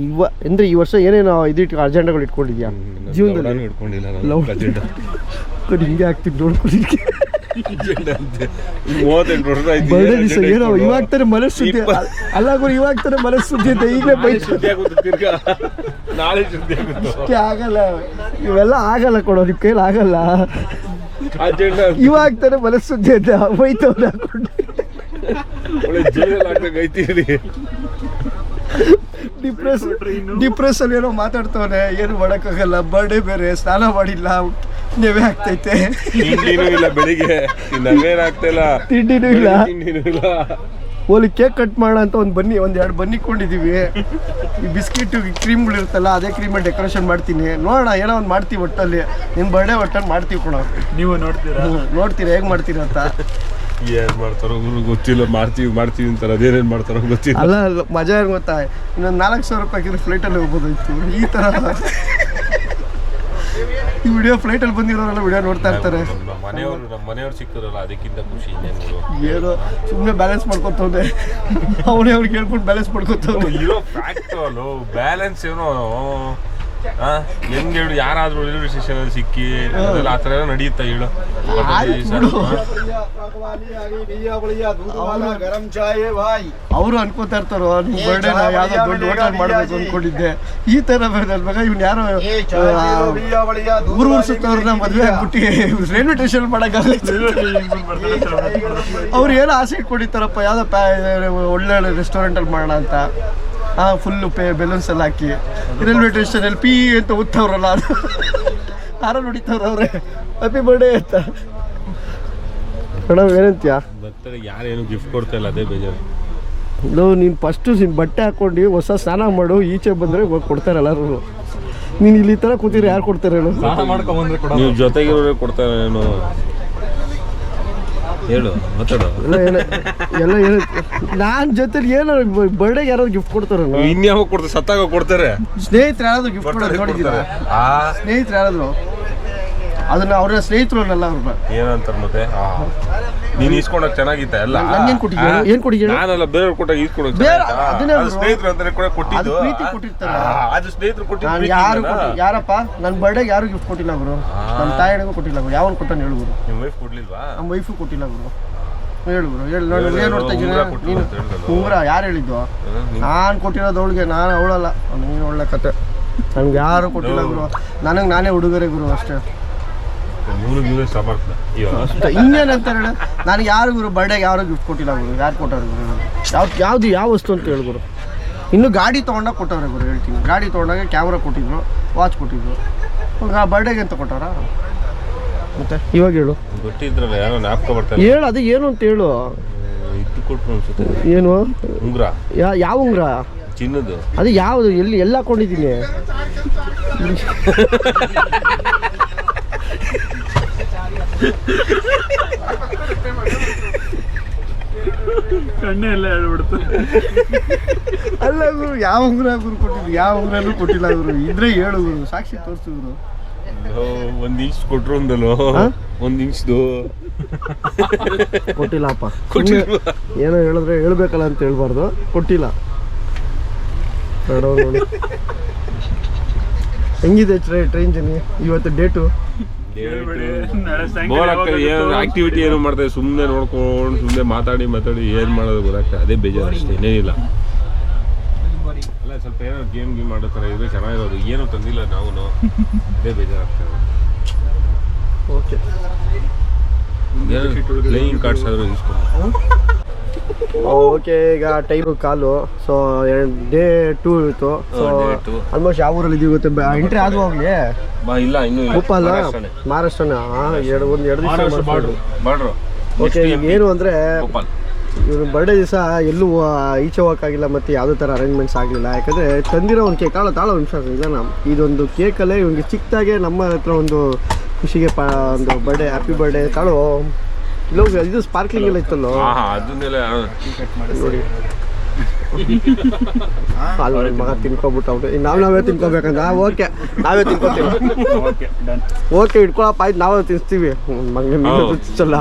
ಅಂದ್ರೆ ಈ ವರ್ಷ ಏನೇನು ಇದು ಅಜೆಂಡಾಗಳು ಇಟ್ಕೊಂಡಿದ್ಯಾ ಜೀವನದಲ್ಲಿ? ಇಟ್ಕೊಂಡಿಲ್ಲ ಹಿಂಗೆ ಆಗ್ತಿದ್ದು ನೋಡ್ಕೊಂಡು 38 ವರ್ಷ ಆಯ್ತು. ಬರ್ಡೇ ದಿವಸ ಏನೋ ಇವಾಗ ತಾನೆ ಮನಸ್ಸು ಸುದ್ದಿ ಅಲ್ಲ ಗುರು, ಇವಾಗ ತಾನೆ ಮನಸ್ಸು ಸುದ್ದಿ ಅಂತ ಈಗಲೇ ಬೈಕ್ ನಾಳೆ ಸುದ್ದಿ ಆಗುತ್ತೆ. ಆಗಲ್ಲ, ಇವೆಲ್ಲ ಆಗಲ್ಲ ಕೊಡೋ, ನಿಮ್ಮ ಕೈಲಿ ಆಗಲ್ಲ. ಇವಾಗ ತಾನೆ ಮನಸ್ಸು ಸುದ್ದಿ ಅಂತ ಬೈತವ್ರು ಹಾಕೊಂಡು ಡಿಪ್ರೆಷನ್ ಏನೋ ಮಾತಾಡ್ತವನೆ. ಏನು ಮಾಡೋಕ್ಕಾಗಲ್ಲ, ಬರ್ಡೇ ಬೇರೆ, ಸ್ನಾನ ಮಾಡಿಲ್ಲ, ನೆವೆ ಆಗ್ತೈತೆ, ಇಲ್ಲ ಬೆಳಿಗ್ಗೆ ಆಗ್ತಿಲ್ಲ, ತಿಂಡಿನೂ ಇಲ್ಲ. ಓಲಿ ಕೇಕ್ ಕಟ್ ಮಾಡೋಣ ಅಂತ ಒಂದೆರಡು ಬನ್ನಿ ಕೊಂಡಿದ್ದೀವಿ. ಈ ಬಿಸ್ಕಿಟ್ ಕ್ರೀಮ್ಗಳು ಇರುತ್ತಲ್ಲ, ಅದೇ ಕ್ರೀಮಲ್ಲಿ ಡೆಕೋರೇಷನ್ ಮಾಡ್ತೀನಿ. ನೋಡೋಣ, ಏನೋ ಒಂದು ಮಾಡ್ತೀವಿ ಒಟ್ಟಲ್ಲಿ. ನಿನ್ನ ಬರ್ಡೇ ಒಟ್ಟಲ್ಲಿ ಮಾಡ್ತೀವಿ ಕೊಡೋ. ನೀವು ನೋಡ್ತೀರಾ ಹೇಗೆ ಮಾಡ್ತೀರಾ ಅಂತ? ಏನ್ ಮಾಡ್ತಾರೋ ಗೊತ್ತಿಲ್ಲ. ಮಾಡ್ತೀವಿ ಅಂತಾರೆ, ಅದೇನೇನು ಮಾಡ್ತಾರೋ ಗೊತ್ತಿಲ್ಲ. ಅಲ್ಲ ಮಜಾ ಏನು ಗೊತ್ತಾ, ಇನ್ನೊಂದು 4,000 ರೂಪಾಯಿ ಹಾಕಿದ್ರೆ ಫ್ಲೈಟಲ್ಲಿ ಹೋಗ್ಬೋದಾಯ್ತು. ಈ ಥರ ಈ ವಿಡಿಯೋ ಫ್ಲೈಟಲ್ಲಿ ಬಂದಿರೋರೆಲ್ಲ ವಿಡಿಯೋ ನೋಡ್ತಾ ಇರ್ತಾರೆ. ನಮ್ಮ ಮನೆಯವ್ರು ಸಿಕ್ಕಿರಲ್ಲ, ಅದಕ್ಕಿಂತ ಖುಷಿ. ಏನೋ ಸುಮ್ಮನೆ ಬ್ಯಾಲೆನ್ಸ್ ಮಾಡ್ಕೊತವ್ನೆ, ಅವನೇ ಅವ್ರಿಗೆ ಹೇಳ್ಕೊಂಡು ಬ್ಯಾಲೆನ್ಸ್ ಮಾಡ್ಕೊತವ್ನೆ. ಇರೋ ಫ್ಯಾಕ್ಟ್ ಅಲ್ಲೋ ಬ್ಯಾಲೆನ್ಸ್ ಏನೋ ಹೆಂಗೆ ಹೇಳು. ಯಾರಾದ್ರೂ ರೈಲ್ವೆ ಸ್ಟೇಷನ್ ಅಲ್ಲಿ ಸಿಕ್ಕಿ ಅದೆಲ್ಲ ಆ ಥರ ಎಲ್ಲ ನಡೆಯುತ್ತಾ ಹೇಳು? ಅವರು ಅನ್ಕೋತಾ ಇರ್ತಾರೋ ನಿಮ್ಮ ಬರ್ಡೇ ಯಾವ್ದೋ ದೊಡ್ಡ ಹೋಟೆಲ್ ಮಾಡ್ಬೇಕು ಅನ್ಕೊಂಡಿದ್ದೆ. ಈ ತರ ಮಗ ಇವ್ನು ಯಾರೋ ಊರು ಸುತ್ತವ್ರನ್ನ ಮದುವೆ ಆಗ್ಬಿಟ್ಟು ರೈಲ್ವೆ ಸ್ಟೇಷನ್ ಮಾಡಕ್ಕಾಗಲ್ಲ. ಅವ್ರು ಏನೋ ಆಸೆ ಇಟ್ಕೊಂಡಿರ್ತಾರಪ್ಪ, ಯಾವ್ದೋ ಒಳ್ಳೆ ರೆಸ್ಟೋರೆಂಟಲ್ಲಿ ಮಾಡೋಣ ಅಂತ. ಫುಲ್ಲು ಬೆಲೂನ್ಸ್ ಎಲ್ಲ ಹಾಕಿ ರೈಲ್ವೆ ಸ್ಟೇಷನಲ್ಲಿ ಪಿ ಅಂತ ಓದ್ತವ್ರಲ್ಲ, ಅದು ಯಾರೋ ನೋಡಿತವ್ರ ಅವ್ರೆ ಹ್ಯಾಪಿ ಬರ್ಡೇ ಅಂತ. ಮೇಡಮ್ ಏನಂತೀಯ? ಬರ್ತಾರೆ ಯಾರೇನು ಗಿಫ್ಟ್ ಕೊಡ್ತಾ ಇಲ್ಲ, ಅದೇ ಬೇಜಾರು. ಇಲ್ಲ ನೀನು ಫಸ್ಟು ಬಟ್ಟೆ ಹಾಕ್ಕೊಂಡು ಹೊಸ ಸ್ನಾನ ಮಾಡು, ಈಚೆ ಬಂದರೆ ಕೊಡ್ತಾರೆ ಎಲ್ಲರೂ. ನೀನು ಇಲ್ಲಿ ಈ ಥರ ಕೂತಿದ್ರೆ ಯಾರು ಕೊಡ್ತಾರೆ ಹೇಳು? ನೀವು ಜೊತೆಗಿರೋರೇ ಕೊಡ್ತಾರೆ ಏನು ಹೇಳು, ಮಾತಾಡು. ಎಲ್ಲ ಏನು ನಾನು ಜೊತೆಲಿ ಏನೋ ಬರ್ಡೇಗೆ ಯಾರಾದ್ರು ಗಿಫ್ಟ್ ಕೊಡ್ತಾರೆ? ಇನ್ಯಾವಾಗ ಕೊಡ್ತಾರೆ? ಸತ್ತಾಗ ಕೊಡ್ತಾರೆ. ಸ್ನೇಹಿತರು ಯಾರಾದ್ರು ಗಿಫ್ಟ್ ಕೊಡೋದು ನೋಡಿದ್ದೀರಾ? ಸ್ನೇಹಿತರು ಯಾರಾದ್ರು ಅದನ್ನ ಅವ್ರ ಸ್ನೇಹಿತರು ಅನ್ನಲ್ಲ ಅವ್ರನ್ನ ಏನಂತಾರೆ ಮತ್ತೆ? ನೀನು ಇಸ್ಕೊಂಡಾಗ ಚೆನ್ನಾಗಿತ್ತ ಎಲ್ಲ? ಏನು ಕೊಟ್ಟಿದ್ದೀವಿ? ನಾನಲ್ಲ ಬೇರೆಯವ್ರು ಕೊಟ್ಟಾಗ ಇಸ್ಕೊಡೋದು ಸ್ನೇಹಿತರು ಅಂತಾರೆ ಕೊಟ್ಟಿದ್ದು. ಪ್ರೀತಿ ಕೊಟ್ಟಿರ್ತಾರೆ. ಅದು ಸ್ನೇಹಿತರು ನಾನು ಯಾರು ಯಾರಪ್ಪ ನನ್ನ ಬರ್ಡೇಗೆ ಯಾರು ಗಿಫ್ಟ್ ಕೊಟ್ಟಿಲ್ಲ ಗುರು. ನಮ್ಮ ತಾಯಿಗೂ ಕೊಟ್ಟಿಲ್ಲ ಗುರು. ಯಾವನು ಕೊಟ್ಟಾನು ಹೇಳು ಗುರು? ನಿಮ್ಮ ವೈಫ್ ಕೊಡ್ಲಿಲ್ವಾ? ನಮ್ಮ ವೈಫು ಕೊಟ್ಟಿಲ್ಲ ಗುರು. ಹೇಳು ಗುರು, ಹೇಳು. ನೋಡಿ ಏನು ನೋಡ್ತಾ ಇದ್ದೀನಿ ನೀನು? ಉಂಗ್ರ ಯಾರು ಹೇಳಿದ್ದು? ನಾನು ಕೊಟ್ಟಿರೋದು ಅವಳಿಗೆ, ನಾನು ಅವಳಲ್ಲ. ನೀನು ಒಳ್ಳೆ ಕತೆ. ನನಗೆ ಯಾರು ಕೊಟ್ಟಿಲ್ಲ ಗುರು. ನನಗೆ ನಾನೇ ಹುಡುಗರೇ ಗುರು ಅಷ್ಟೇ. ಇನ್ನೇನಂತ ಹೇಳ, ನಾನು ಯಾರು ಗುರು ಬರ್ಡೇಗೆ ಯಾರು ಗಿಫ್ಟ್ ಕೊಟ್ಟಿಲ್ಲ ಗುರು. ಯಾರು ಕೊಟ್ಟವ್ರೆ ಗುರು? ಯಾವ ವಸ್ತು ಅಂತ ಹೇಳಿ ಗುರು? ಇನ್ನು ಗಾಡಿ ತೊಗೊಂಡಾಗ ಕೊಟ್ಟವ್ರೆ ಗುರು. ಹೇಳ್ತೀನಿ, ಗಾಡಿ ತೊಗೊಂಡಾಗ ಕ್ಯಾಮ್ರಾ ಕೊಟ್ಟಿದ್ರು, ವಾಚ್ ಕೊಟ್ಟಿದ್ರು. ಬರ್ಡೇಗೆ ಅಂತ ಕೊಟ್ಟವ್ರ? ಮತ್ತೆ ಇವಾಗ ಹೇಳು. ಗೊತ್ತಿದ್ರಲ್ಲ ಯಾರೋ ಜ್ಞಾಪಕ ಬರ್ತಾರೆ. ಹೇಳು, ಅದು ಏನು ಅಂತ ಹೇಳು. ಇದು ಕೊಟ್ಟರು ಅನ್ಸುತ್ತೆ. ಏನು ಉಂಗ್ರ? ಯಾವ ಉಂಗ್ರ? ಚಿನ್ನದು. ಅದು ಯಾವುದು? ಎಲ್ಲ ಹಾಕೊಂಡಿದ್ದೀನಿ. ಕಣ್ಣೆ ಎಲ್ಲ ಹೇಳ್ಬಿಡ್ತು. ಅಲ್ಲ ಗುರು, ಯಾವ ಉಂಗ್ರ ಗುರು ಕೊಟ್ಟಿದ್ರು? ಯಾವ ಉಂಗ್ರನೂ ಕೊಟ್ಟಿಲ್ಲ ಗುರು. ಇದ್ರೆ ಹೇಳು ಗುರು, ಸಾಕ್ಷಿ ತೋರಿಸು ಗುರು. 1 ಇಂಚ್ ಕೊಟ್ರು ಅಂದಲ್ಲೋ, 1 ಇಂಚ್ದು ಕೊಟ್ಟಿಲ್ಲಪ್ಪ. ಏನೋ ಹೇಳಿದ್ರೆ ಹೇಳ್ಬೇಕಲ್ಲ ಅಂತ ಹೇಳ್ಬಾರ್ದು. ಕೊಟ್ಟಿಲ್ಲ. ಹೆಂಗಿದೆ ಟ್ರೈನ್ ಜರ್ನಿ ಇವತ್ತು? ಡೇಟು ಆಕ್ಟಿವಿಟಿ ಏನು ಮಾಡ್ತಾರೆ? ಸುಮ್ಮನೆ ನೋಡ್ಕೊಂಡು ಸುಮ್ಮನೆ ಮಾತಾಡಿ ಏನು ಮಾಡೋದು ಗೊತ್ತಾಗ್ತದೆ. ಅದೇ ಬೇಜಾರು ಅಷ್ಟೇ, ಇನ್ನೇನಿಲ್ಲ. ಅಲ್ಲ ಸ್ವಲ್ಪ ಏನೋ ಗೇಮ್ ಮಾಡೋ ಥರ ಇದ್ರೆ ಚೆನ್ನಾಗಿರೋದು. ಏನೂ ತಂದಿಲ್ಲ ನಾವು, ಅದೇ ಬೇಜಾರಾಗ್ತದೆ. ಓಕೆ, ಪ್ಲೇಯಿಂಗ್ ಕಾರ್ಡ್ಸ್ ಆದರೂ ಇಸ್ಕೊಂಡು. ಓಕೆ, ಈಗ ಟೈಮು ಕಾಲು. ಸೊ ಡೇ 2 ಇತ್ತು. ಸೊ ಆಲ್ಮೋಸ್ಟ್ ಯಾವ ಊರಲ್ಲಿ ಇದೀವಿ ಗೊತ್ತೆ? ಎಂಟ್ರಿ ಆದ್ರೂ ಹೋಗ್ಲಿ ಇಲ್ಲ, ಇನ್ನೂ ಭೋಪಾಲ್, ಮಹಾರಾಷ್ಟ್ರನ. ಒಂದು 2 ದಿವಸ ಮಾಡ್ರು. ಓಕೆ, ಏನು ಅಂದರೆ ಇವ್ರ ಬರ್ಡೇ ದಿವಸ ಎಲ್ಲೂ ಈಚೆ ಹೋಗೋಕ್ಕಾಗಿಲ್ಲ, ಮತ್ತು ಯಾವುದೇ ಥರ ಅರೇಂಜ್ಮೆಂಟ್ಸ್ ಆಗಲಿಲ್ಲ. ಯಾಕಂದರೆ ತಂದಿರೋ ಒಂದು ಕೇಕ್ ತಾಳ ನಿಮಿಷ ಇಲ್ಲ. ಇದೊಂದು ಕೇಕಲ್ಲೇ ಇವ್ನಿಗೆ ಚಿಕ್ಕದಾಗೆ ನಮ್ಮ ಹತ್ರ ಒಂದು ಖುಷಿಗೆ ಒಂದು ಬರ್ಡೇ, ಹ್ಯಾಪಿ ಬರ್ಡೇ ತಾಳು. ಇದು ಸ್ಪಾರ್ಕ್ಲಿಂಗ್ ಎಲ್ಲ ಇತ್ತಲ್ಲೋ, ಅದನ್ನೆಲ್ಲ ನೋಡಿ ಅಲ್ಲಿ ಮಗ ತಿನ್ಕೊಬಿಟ್ಟು ಅವ್ರು ನಾವೇ ತಿನ್ಕೋಬೇಕಂದ್ರೆ ಓಕೆ ನಾವೇ ತಿನ್ಕೋತೀವಿ. ಓಕೆ ಇಟ್ಕೊಳಪ್ಪ ಆಯ್ತು, ನಾವೇ ತಿನ್ಸ್ತೀವಿ. ಚಲ್ಲ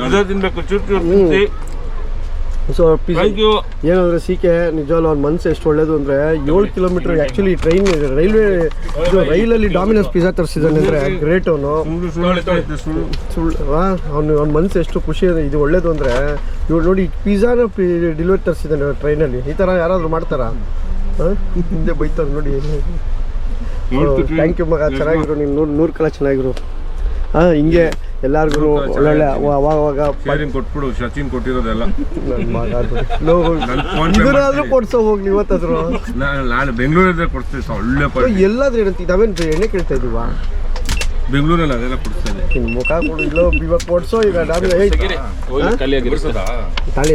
ಅದೇ ತಿನ್ಬೇಕು, ಚೂರು ಸೊ ಏನಂದ್ರೆ ಸಿಕೆ ನಿಜವಲ್ಲ ಅವ್ರ ಮನಸ್ಸು ಎಷ್ಟು ಒಳ್ಳೇದು ಅಂದರೆ 7 ಕಿಲೋಮೀಟರ್ ಆ್ಯಕ್ಚುಲಿ ರೈಲಲ್ಲಿ ಡಾಮಿನೋಸ್ ಪಿಜ್ಜಾ ತರಿಸಿದ್ದಾನೆ ಅಂದರೆ ಗ್ರೇಟ್ ಅವನು. ಅವ್ನ ಮನಸ್ಸು ಎಷ್ಟು ಖುಷಿ ಇದೆ, ಇದು ಒಳ್ಳೇದು ಅಂದರೆ ಇವ್ರು ನೋಡಿ ಪಿಜ್ಜಾನ ಡೆಲಿವರಿ ತರಿಸಿದ್ದಾನೆ ಟ್ರೈನಲ್ಲಿ. ಈ ಥರ ಯಾರಾದರೂ ಮಾಡ್ತಾರಾ? ಹಿಂದೆ ಬೈತಾರೆ ನೋಡಿ. ಥ್ಯಾಂಕ್ ಯು ಮಗ, ಚೆನ್ನಾಗಿರು ನೀನು, 100 ಕಲ ಚೆನ್ನಾಗಿರು. ಹಿಂಗೆ ಎಲ್ಲಾರ್ಗು ಒಳ್ಳೊಳ್ಳೆ ಅವಾಗ ಕೊಟ್ಬಿಡು. ಸಚಿನ್ ಕೊಟ್ಟಿರೋದೆಲ್ಲ ಇದನ್ನಾದ್ರೂ ಕೊಡ್ಸೋ ಹೋಗ್ಲಿ ಇವತ್ತಾದ್ರು. ನಾನು ಬೆಂಗಳೂರಲ್ಲಿ ಕೊಡ್ತೀನಿ ಒಳ್ಳೆ ಎಲ್ಲಾದ್ರೂ ಏನಂತ ನಾವೇನು ಎಣ್ಣೆ ಕೇಳ್ತಾ ಇದೀವ? ಬೆಂಗಳೂರಲ್ಲಿ ಅದೆಲ್ಲ ಕೊಡ್ತೇನೆ. ನಿನ್ನ ಮುಖ ಕೊಡು, ಇಲ್ಲೋ ಇವಾಗ ಕೊಡ್ಸೋ. ಈಗ ತಾಳಿ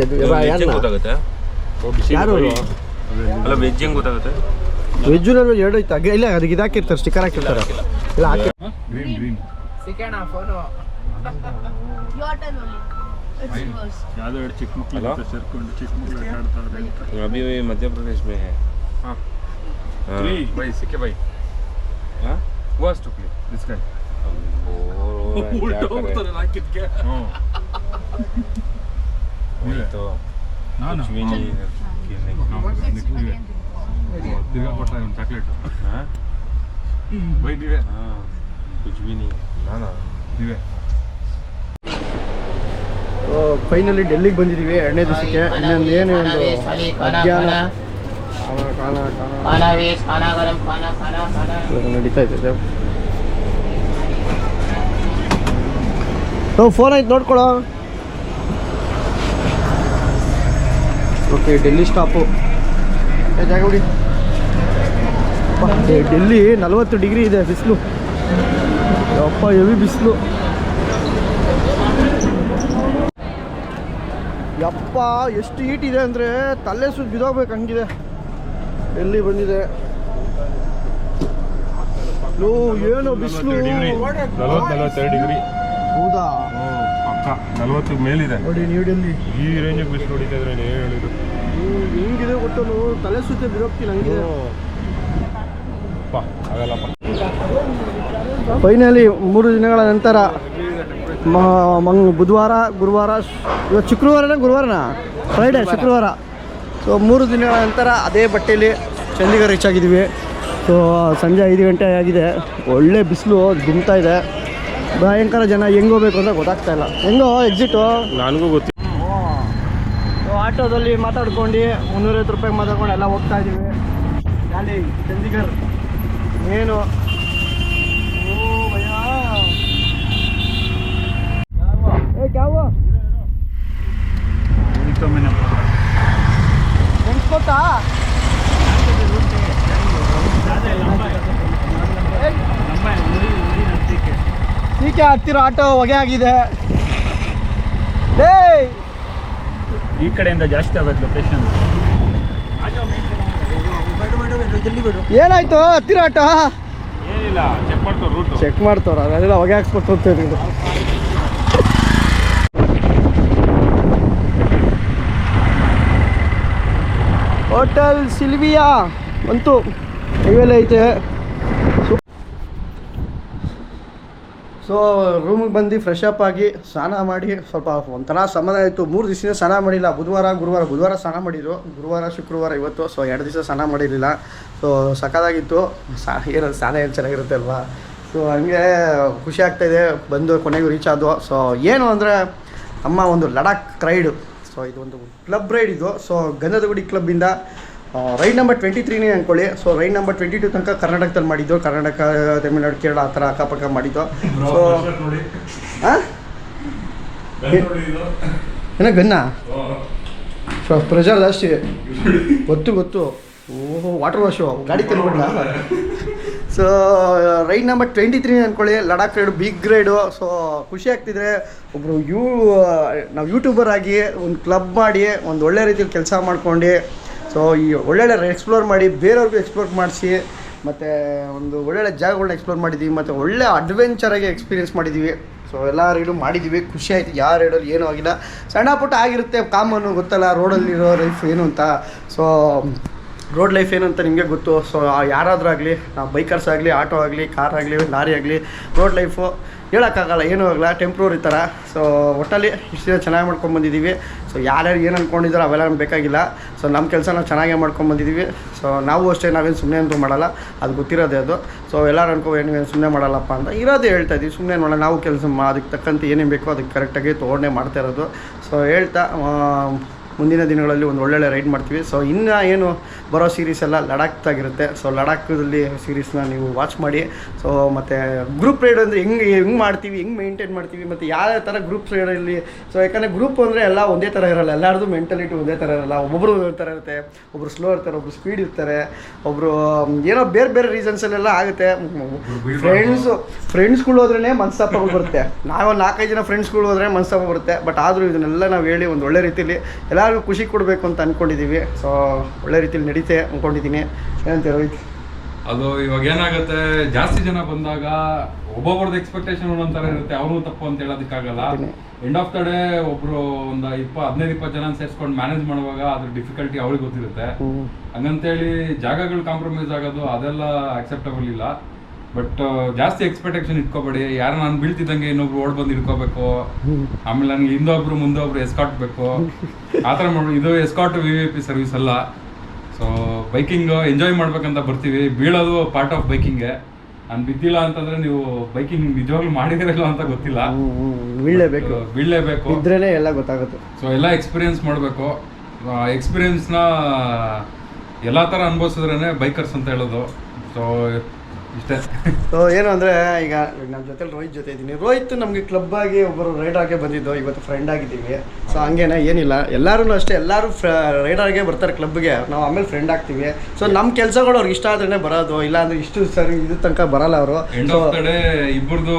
ಅದು ಯಾರು ಅಲ್ಲ ವೆಜ್ ಹೆಂಗ್ ಗೊತ್ತಾಗುತ್ತೆ? ವೆಜ್ಜು ನಾನು 2 ಐತೆ ಇಲ್ಲ, ಅದಕ್ಕೆ ಇದಾಕಿರ್ತಾರೆ, ಸ್ಟಿಕ್ಕರ್ ಹಾಕಿರ್ತಾರೆ. ಇಲ್ಲ ಹಾಕಿ अभी मध्य प्रदेश में है. हाँ भाई सिक्के भाई. हाँ वो स्टुपली दिस गाय. तो कुछ भी नहीं तिरगा कोटा है चॉकलेट. हाँ भाई दिवे. हाँ कुछ भी नहीं ना ना दिवे. ಫೈನಲಿ ಡೆಲ್ಲಿಗೆ ಬಂದಿದ್ದೀವಿ 2ನೇ ದಿವಸಕ್ಕೆ. ಇನ್ನೊಂದು ಏನು ಒಂದು ಮಧ್ಯಾಹ್ನ ನಡೀತಾ ಇದೆ. ಫೋನ್ ಆಯ್ತು ನೋಡ್ಕೊಳೋ. Okay Delhi stop. ಜಾಗ ಬಿಡಿ. ಡೆಲ್ಲಿ 40 ಡಿಗ್ರಿ ಇದೆ ಬಿಸಿಲು. ಅಪ್ಪ ಹೆವಿ ಬಿಸಿಲು. ಯಪ್ಪ ಎಷ್ಟು ಹೀಟ್ ಇದೆ ಅಂದರೆ ತಲೆ ಸುತ್ತ ಬಿದೋಗ್ಬೇಕು ಹಂಗಿದೆ. ಎಲ್ಲಿ ಬಂದಿದೆ ಏನು ಬಿಸಿಲು. 42 ಡಿಗ್ರಿ. ಹೌದಾ? ಪಕ್ಕ 40 ಮೇಲಿದೆ ನೋಡಿ ನ್ಯೂ ಡೆಲ್ಲಿ. ಈ ರೇಂಜಿಗೆ ಬಿಸಿಲು ಹೊಡಿತಾ ಇದ್ರೆ ಏನು ಹೇಳಿದ್ರು ಹೆಂಗಿದೆ ಗೊತ್ತು, ತಲೆ ಸುತ್ತ ಬಿದೋಗ್ತೀನಿ ಹಂಗಿದೆ. ಆಗಲ್ಲಪ್ಪ. ಫೈನಲಿ 3 ದಿನಗಳ ನಂತರ ಬುಧವಾರ ಗುರುವಾರ ಇವತ್ತು ಶುಕ್ರವಾರನ ಗುರುವಾರನ ಫ್ರೈಡೇ ಶುಕ್ರವಾರ. ಸೊ 3 ದಿನಗಳ ನಂತರ ಅದೇ ಬಟ್ಟೆಯಲ್ಲಿ ಚಂಡೀಗಢ ರೀಚ್ ಆಗಿದ್ದೀವಿ. ಸೊ ಸಂಜೆ 5 ಗಂಟೆ ಆಗಿದೆ. ಒಳ್ಳೆ ಬಿಸಿಲು ಧುಮ್ತಾ ಇದೆ. ಭಯಂಕರ ಜನ ಹೆಂಗೆ ಹೋಗ್ಬೇಕು ಅಂತ ಗೊತ್ತಾಗ್ತಾ ಇಲ್ಲ. ಹೆಂಗೋ ಎಕ್ಸಿಟು ನನಗೂ ಗೊತ್ತಿಲ್ಲ. ಆಟೋದಲ್ಲಿ ಮಾತಾಡ್ಕೊಂಡು 350 ರೂಪಾಯಿಗೆ ಮಾತಾಡ್ಕೊಂಡು ಎಲ್ಲ ಹೋಗ್ತಾ ಇದ್ದೀವಿ. ಅಲ್ಲಿ ಚಂಡೀಗಢ ಏನು क्या हुआ? ನೆನ್ಸ್ಕೊತಾ ಟೀಕೆ ಹತ್ತಿರ ಆಟೋ ಹೊಗೆ ಆಗಿದೆ. ಈ ಕಡೆಯಿಂದ ಜಾಸ್ತಿ ಆಗುತ್ತೆ ಲೊಕೇಶನ್. ಏನಾಯ್ತು ಹತ್ತಿರ ಆಟೋ? ಏನಿಲ್ಲ, ಚೆಕ್ ಮಾಡ್ತಾರೆ ರೂಟ್. ಚೆಕ್ ಮಾಡ್ತಾರ ಅದೆಲ್ಲ ಹೊಗೆ ಹಾಕ್ಸ್ಬಿಟ್ಟು ಹೋಗ್ತೇವೆ. ಹೋಟೆಲ್ ಸಿಲ್ವಿಯಾ ಅಂತೂ ಇವೆಲ್ಲ ಐತೆ. ಸೊ ರೂಮಿಗೆ ಬಂದು ಫ್ರೆಶ್ ಅಪ್ ಆಗಿ ಸ್ನಾನ ಮಾಡಿ ಸ್ವಲ್ಪ ಒಂಥರ ಸಮಾಧಾನ ಆಯಿತು. 3 ದಿವಸ ಸ್ನಾನ ಮಾಡಿಲ್ಲ. ಬುಧವಾರ ಸ್ನಾನ ಮಾಡಿದ್ರು, ಗುರುವಾರ ಶುಕ್ರವಾರ ಇವತ್ತು. ಸೊ 2 ದಿವಸ ಸ್ನಾನ ಮಾಡಿರಲಿಲ್ಲ. ಸೊ ಸಖತ್ತಾಗಿತ್ತು. ಏನು ಸ್ನಾನ ಏನು ಚೆನ್ನಾಗಿರುತ್ತೆ ಅಲ್ವಾ. ಸೊ ಹಂಗೆ ಖುಷಿ ಆಗ್ತಾಯಿದೆ ಬಂದು ಕೊನೆಗೂ ರೀಚ್ ಆದವು. ಸೊ ಏನು ಅಂದರೆ ನಮ್ಮ ಒಂದು ಲಡಾಖ್ ರೈಡು. ಸೊ ಇದು ಒಂದು ಕ್ಲಬ್ ರೈಡ್ ಇದು. ಸೊ ಗಂಧದಗುಡಿ ಕ್ಲಬ್ಬಿಂದ ರೈಡ್ ನಂಬರ್ 23ನೇ ಅಂದ್ಕೊಳ್ಳಿ. ಸೊ ರೈಡ್ ನಂಬರ್ 22 ತನಕ ಕರ್ನಾಟಕದಲ್ಲಿ ಮಾಡಿದ್ದು. ಕರ್ನಾಟಕ, ತಮಿಳ್ನಾಡು, ಕೇರಳ ಆ ಥರ ಅಕ್ಕಪಕ್ಕ ಮಾಡಿದ್ದು. ಸೊ ಏನೋ ಗನ್ನ ಸೊ ಪ್ರೆಷರ್ ಜಾಸ್ತಿ ಗೊತ್ತು. ಓಹೋ ವಾಟರ್ ವಾಶು ಗಾಡಿ ತಂದ್ಬಿಡ್ಲ. ಸೊ ರೈಡ್ ನಂಬರ್ 23 ಅಂದ್ಕೊಳ್ಳಿ, Ladakh ride, big ride. So ಖುಷಿ ಆಗ್ತಿದ್ರೆ ಒಬ್ಬರು ನಾವು ಯೂಟ್ಯೂಬರ್ ಆಗಿ ಒಂದು ಕ್ಲಬ್ ಮಾಡಿ ಒಂದು ಒಳ್ಳೆ ರೀತಿಯಲ್ಲಿ ಕೆಲಸ ಮಾಡ್ಕೊಂಡು ಸೊ ಈ ಒಳ್ಳೊಳ್ಳೆ ಎಕ್ಸ್ಪ್ಲೋರ್ ಮಾಡಿ ಬೇರೆಯವ್ರಿಗೂ ಎಕ್ಸ್ಪ್ಲೋರ್ ಮಾಡಿಸಿ ಮತ್ತು ಒಂದು ಒಳ್ಳೊಳ್ಳೆ ಜಾಗಗಳನ್ನ ಎಕ್ಸ್ಪ್ಲೋರ್ ಮಾಡಿದ್ದೀವಿ ಮತ್ತು ಒಳ್ಳೆ ಅಡ್ವೆಂಚರಾಗಿ ಎಕ್ಸ್ಪೀರಿಯೆನ್ಸ್ ಮಾಡಿದ್ದೀವಿ. ಸೊ ಎಲ್ಲ ರೈಡು ಮಾಡಿದ್ದೀವಿ. ಖುಷಿ ಆಯಿತು. ಯಾವ ರೈಡಲ್ಲಿ ಏನೂ ಆಗಿಲ್ಲ. ಸಣ್ಣ ಪುಟ್ಟ ಆಗಿರುತ್ತೆ, ಕಾಮನ್ನು ಗೊತ್ತಲ್ಲ ರೋಡಲ್ಲಿರೋ ಲೈಫ್ ಏನು ಅಂತ. ಸೊ ರೋಡ್ ಲೈಫ್ ಏನಂತ ನಿಮಗೆ ಗೊತ್ತು. ಸೊ ಯಾರಾದರೂ ಆಗಲಿ, ನಾವು ಬೈಕರ್ಸ್ ಆಗಲಿ, ಆಟೋ ಆಗಲಿ, ಕಾರ್ ಆಗಲಿ, ಲಾರಿ ಆಗಲಿ, ರೋಡ್ ಲೈಫು ಹೇಳೋಕ್ಕಾಗಲ್ಲ, ಏನೂ ಆಗಲ್ಲ, ಟೆಂಪ್ರವರಿ ಥರ. ಸೊ ಒಟ್ಟಲ್ಲಿ ಇಷ್ಟು ದಿನ ಚೆನ್ನಾಗಿ ಮಾಡ್ಕೊಂಬಂದಿದ್ದೀವಿ. ಸೊ ಯಾರ್ಯಾರು ಏನು ಅಂದ್ಕೊಂಡಿದ್ದಾರೋ ಅವೆಲ್ಲ ನಮ್ಗೆ ಬೇಕಾಗಿಲ್ಲ. ಸೊ ನಮ್ಮ ಕೆಲಸ ನಾವು ಚೆನ್ನಾಗೇ ಮಾಡ್ಕೊಂಬಂದಿದ್ದೀವಿ. ಸೊ ನಾವು ಅಷ್ಟೇ, ನಾವೇನು ಸುಮ್ಮನೆ ಅಂತೂ ಮಾಡಲ್ಲ, ಅದು ಗೊತ್ತಿರೋದೇ ಅದು. ಸೊ ಎಲ್ಲರೂ ಅನ್ಕೋ ಏನು ಸುಮ್ಮನೆ ಮಾಡಲ್ಲಪ್ಪ ಅಂತ ಇರೋದೇ ಹೇಳ್ತಾ ಇದ್ದೀವಿ. ಸುಮ್ಮನೆ ಮಾಡಲ್ಲ, ನಾವು ಕೆಲಸ ಅದಕ್ಕೆ ತಕ್ಕಂತೆ ಏನೇನು ಬೇಕೋ ಅದಕ್ಕೆ ಕರೆಕ್ಟಾಗಿ ತೊಗೊಂಡೇ ಮಾಡ್ತಾ ಇರೋದು. ಸೊ ಹೇಳ್ತಾ ಮುಂದಿನ ದಿನಗಳಲ್ಲಿ ಒಂದು ಒಳ್ಳೊಳ್ಳೆ ರೈಡ್ ಮಾಡ್ತೀವಿ. ಸೊ ಇನ್ನು ಏನು ಬರೋ ಸೀರೀಸ್ ಎಲ್ಲ ಲಡಾಖ್ದಾಗಿರುತ್ತೆ. ಸೊ ಲಡಾಖಲ್ಲಿ ಸೀರೀಸ್ನ ನೀವು ವಾಚ್ ಮಾಡಿ. ಸೊ ಮತ್ತು ಗ್ರೂಪ್ ರೈಡ್ ಅಂದರೆ ಹೆಂಗೆ ಮಾಡ್ತೀವಿ, ಹೆಂಗೆ ಮೇಂಟೈನ್ ಮಾಡ್ತೀವಿ, ಮತ್ತು ಯಾವ ಥರ ಗ್ರೂಪ್ ರೈಡಲ್ಲಿ. ಸೊ ಯಾಕಂದರೆ ಗ್ರೂಪ್ ಅಂದರೆ ಎಲ್ಲ ಒಂದೇ ಥರ ಇರೋಲ್ಲ, ಎಲ್ಲರದ್ದು ಮೆಂಟಲಿಟಿ ಒಂದೇ ಥರ ಇರೋಲ್ಲ. ಒಬ್ಬೊಬ್ಬರು ಒಂದೇ ಥರ ಇರುತ್ತೆ, ಒಬ್ಬರು ಸ್ಲೋ ಇರ್ತಾರೆ, ಒಬ್ಬರು ಸ್ಪೀಡ್ ಇರ್ತಾರೆ, ಒಬ್ಬರು ಏನೋ ಬೇರೆ ಬೇರೆ ರೀಸನ್ಸಲ್ಲೆಲ್ಲ ಆಗುತ್ತೆ. ಫ್ರೆಂಡ್ಸ್ಗಳು ಹೋದ್ರೇ ಮನಸ್ತಾಪಗಳು ಬರುತ್ತೆ. ನಾವು 4-5 ಜನ ಫ್ರೆಂಡ್ಸ್ಗಳು ಹೋದ್ರೆ ಮನಸ್ತಾಪ ಬರುತ್ತೆ. ಬಟ್ ಆದರೂ ಇದನ್ನೆಲ್ಲ ನಾವು ಹೇಳಿ ಒಂದು ಒಳ್ಳೆ ರೀತಿಯಲ್ಲಿ ಎಲ್ಲರಿಗೂ ಖುಷಿ ಕೊಡಬೇಕು ಅಂತ ಅಂದ್ಕೊಂಡಿದ್ದೀವಿ. ಸೊ ಒಳ್ಳೆ ರೀತಿಯಲ್ಲಿ ನಡೀತೆ ಅಂದ್ಕೊಂಡಿದ್ದೀನಿ. ಏನಂತೀರ ರೋಹಿತ್? ಅದು ಇವಾಗ ಏನಾಗುತ್ತೆ, ಜಾಸ್ತಿ ಜನ ಬಂದಾಗ ಒಬ್ಬೊಬ್ರದ್ದು ಎಕ್ಸ್ಪೆಕ್ಟೇಷನ್ ಒಂದೊಂಥರ ಇರುತ್ತೆ, ಅವ್ರಿಗೂ ತಪ್ಪು ಅಂತ ಹೇಳೋದಕ್ಕಾಗಲ್ಲ. ಎಂಡ್ ಆಫ್ ದ ಡೇ ಒಬ್ರು ಒಂದು 15-20 ಜನ ಸೇರಿಸ್ಕೊಂಡು ಮ್ಯಾನೇಜ್ ಮಾಡುವಾಗ ಅದ್ರ ಡಿಫಿಕಲ್ಟಿ ಅವ್ರಿಗೆ ಗೊತ್ತಿರುತ್ತೆ. ಹಂಗಂತೇಳಿ ಜಾಗಗಳು ಕಾಂಪ್ರಮೈಸ್ ಆಗೋದು ಅದೆಲ್ಲ ಅಕ್ಸೆಪ್ಟಬಲ್ ಇಲ್ಲ. ಬಟ್ ಜಾಸ್ತಿ ಎಕ್ಸ್ಪೆಕ್ಟೇಷನ್ ಇಟ್ಕೋಬೇಡಿ. ಯಾರು ನಾನು ಬೀಳ್ತಿದ್ದಂಗೆ ಇನ್ನೊಬ್ರು ಓಡ್ ಬಂದು ಇಟ್ಕೋಬೇಕು, ಆಮೇಲೆ ನನಗೆ ಹಿಂದೊಬ್ರು ಮುಂದೊಬ್ರು ಎಸ್ಕಾಟ್ ಬೇಕು, ಆ ಥರ ಮಾಡಿ. ಇದು ಎಸ್ಕಾಟ್ VIP ಸರ್ವಿಸ್ ಅಲ್ಲ. ಸೊ ಬೈಕಿಂಗ್ ಎಂಜಾಯ್ ಮಾಡ್ಬೇಕಂತ ಬರ್ತೀವಿ. ಬೀಳೋದು ಪಾರ್ಟ್ ಆಫ್ ಬೈಕಿಂಗ್ಗೆ. ನಾನು ಬಿದ್ದಿಲ್ಲ ಅಂತಂದ್ರೆ ನೀವು ಬೈಕಿಂಗ್ ನಿಜವಾಗ್ಲೂ ಮಾಡಿದಿರಲ್ಲ ಅಂತ ಗೊತ್ತಿಲ್ಲ. ಬೀಳಲೇಬೇಕು, ಇದ್ರೇನೆ ಎಲ್ಲ ಗೊತ್ತಾಗುತ್ತೆ. ಸೊ ಎಲ್ಲ ಎಕ್ಸ್ಪೀರಿಯನ್ಸ್ ಮಾಡಬೇಕು. ಎಕ್ಸ್ಪೀರಿಯನ್ಸ್ನ ಎಲ್ಲ ಥರ ಅನುಭವಿಸಿದ್ರೇ ಬೈಕರ್ಸ್ ಅಂತ ಹೇಳೋದು. ಸೊ ಇಷ್ಟೇ. ಸೊ ಏನು ಅಂದರೆ ಈಗ ನಮ್ಮ ಜೊತೆಲಿ ರೋಹಿತ್ ಜೊತೆ ಇದ್ದೀನಿ. ರೋಹಿತ್ ನಮಗೆ ಕ್ಲಬ್ ಆಗಿ ಒಬ್ಬರು ರೈಡರ್ಗೆ ಬಂದಿದ್ದು, ಇವತ್ತು ಫ್ರೆಂಡ್ ಆಗಿದ್ದೀವಿ. ಸೊ ಹಂಗೇನೆ ಏನಿಲ್ಲ, ಎಲ್ಲರೂ ಅಷ್ಟೇ, ಎಲ್ಲರೂ ರೈಡರ್ಗೆ ಬರ್ತಾರೆ ಕ್ಲಬ್ಗೆ, ನಾವು ಆಮೇಲೆ ಫ್ರೆಂಡ್ ಆಗ್ತೀವಿ. ಸೊ ನಮ್ಮ ಕೆಲಸಗಳು ಅವ್ರಿಗೆ ಇಷ್ಟ ಆದ್ರೇ ಬರೋದು, ಇಲ್ಲ ಅಂದರೆ ಇಷ್ಟು ಸರಿ ಇದು ತನಕ ಬರಲ್ಲ ಅವರು. ಎಂಡ್ ಆಫ್ ದ ಡೇ ಇಬ್ಬರದು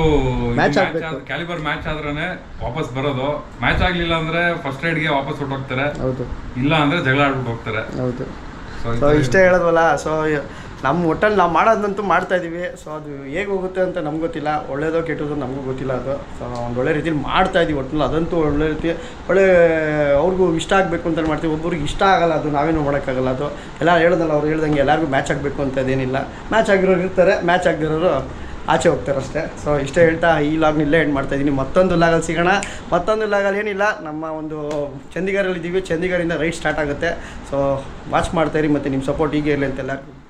ಮ್ಯಾಚ್ ಆಗಬೇಕು, ಕ್ಯಾಲಿಬರ್ ಮ್ಯಾಚ್ ಆದ್ರೇ ವಾಪಸ್ ಬರೋದು. ಮ್ಯಾಚ್ ಆಗಲಿಲ್ಲ ಅಂದರೆ ಫಸ್ಟ್ ರೈಡ್ಗೆ ವಾಪಸ್ ಹೊರಟೋಗ್ತಾರೆ. ಹೌದು, ಇಲ್ಲ ಅಂದರೆ ಜಗಳ ಆಡ್ಬಿಟ್ಟು ಹೋಗ್ತಾರೆ. ಹೌದು. ಸೊ ಇಷ್ಟೇ ಹೇಳೋದ್ವಲ್ಲ. ಸೊ ನಮ್ಮ ಒಟ್ಟಲ್ಲಿ ನಾವು ಮಾಡೋದಂತೂ ಮಾಡ್ತಾಯಿದ್ದೀವಿ. ಸೊ ಅದು ಹೇಗೆ ಹೋಗುತ್ತೆ ಅಂತ ನಮ್ಗೆ ಗೊತ್ತಿಲ್ಲ, ಒಳ್ಳೇದೋ ಕೆಟ್ಟದೋ ನಮಗೂ ಗೊತ್ತಿಲ್ಲ ಅದು. ಸೊ ಒಂದು ಒಳ್ಳೆ ರೀತಿಲಿ ಮಾಡ್ತಾಯಿದ್ದೀವಿ ಒಟ್ಟಲ್ಲಿ, ಅದಂತೂ ಒಳ್ಳೆ ರೀತಿ ಒಳ್ಳೆ ಅವ್ರಿಗೂ ಇಷ್ಟ ಆಗಬೇಕು ಅಂತ ಮಾಡ್ತೀವಿ. ಒಬ್ಬರಿಗೆ ಇಷ್ಟ ಆಗಲ್ಲ, ಅದು ನಾವೇನು ಮಾಡೋಕ್ಕಾಗಲ್ಲ. ಅದು ಎಲ್ಲ ಹೇಳೋದಲ್ಲ, ಅವ್ರು ಹೇಳ್ದಂಗೆ ಎಲ್ಲರಿಗೂ ಮ್ಯಾಚ್ ಆಗಬೇಕು ಅಂತ ಅದೇನಿಲ್ಲ. ಮ್ಯಾಚ್ ಆಗಿರೋರು ಇರ್ತಾರೆ, ಮ್ಯಾಚ್ ಆಗದಿರೋರು ಆಚೆ ಹೋಗ್ತಾರೆ ಅಷ್ಟೇ. ಸೊ ಇಷ್ಟೇ ಹೇಳ್ತಾ ಈ ಲಾಗ್ನ ಇಲ್ಲೇ ಎಂಡ್ ಮಾಡ್ತಾಯಿದ್ದೀನಿ. ಮತ್ತೊಂದು ಲಾಗಲ್ಲಿ ಸಿಗೋಣ. ಮತ್ತೊಂದು ಲಾಗಲ್ಲಿ ಏನಿಲ್ಲ, ನಮ್ಮ ಒಂದು ಚಂಡೀಗಢಲ್ಲಿದ್ದೀವಿ, ಚಂಡೀಗಢದಿಂದ ರೈಡ್ ಸ್ಟಾರ್ಟ್ ಆಗುತ್ತೆ. ಸೊ ವಾಚ್ ಮಾಡ್ತಾಯಿರಿ, ಮತ್ತು ನಿಮ್ಮ ಸಪೋರ್ಟ್ ಹೀಗೆ ಇರಲಿ ಅಂತ ಎಲ್ಲರಿಗೂ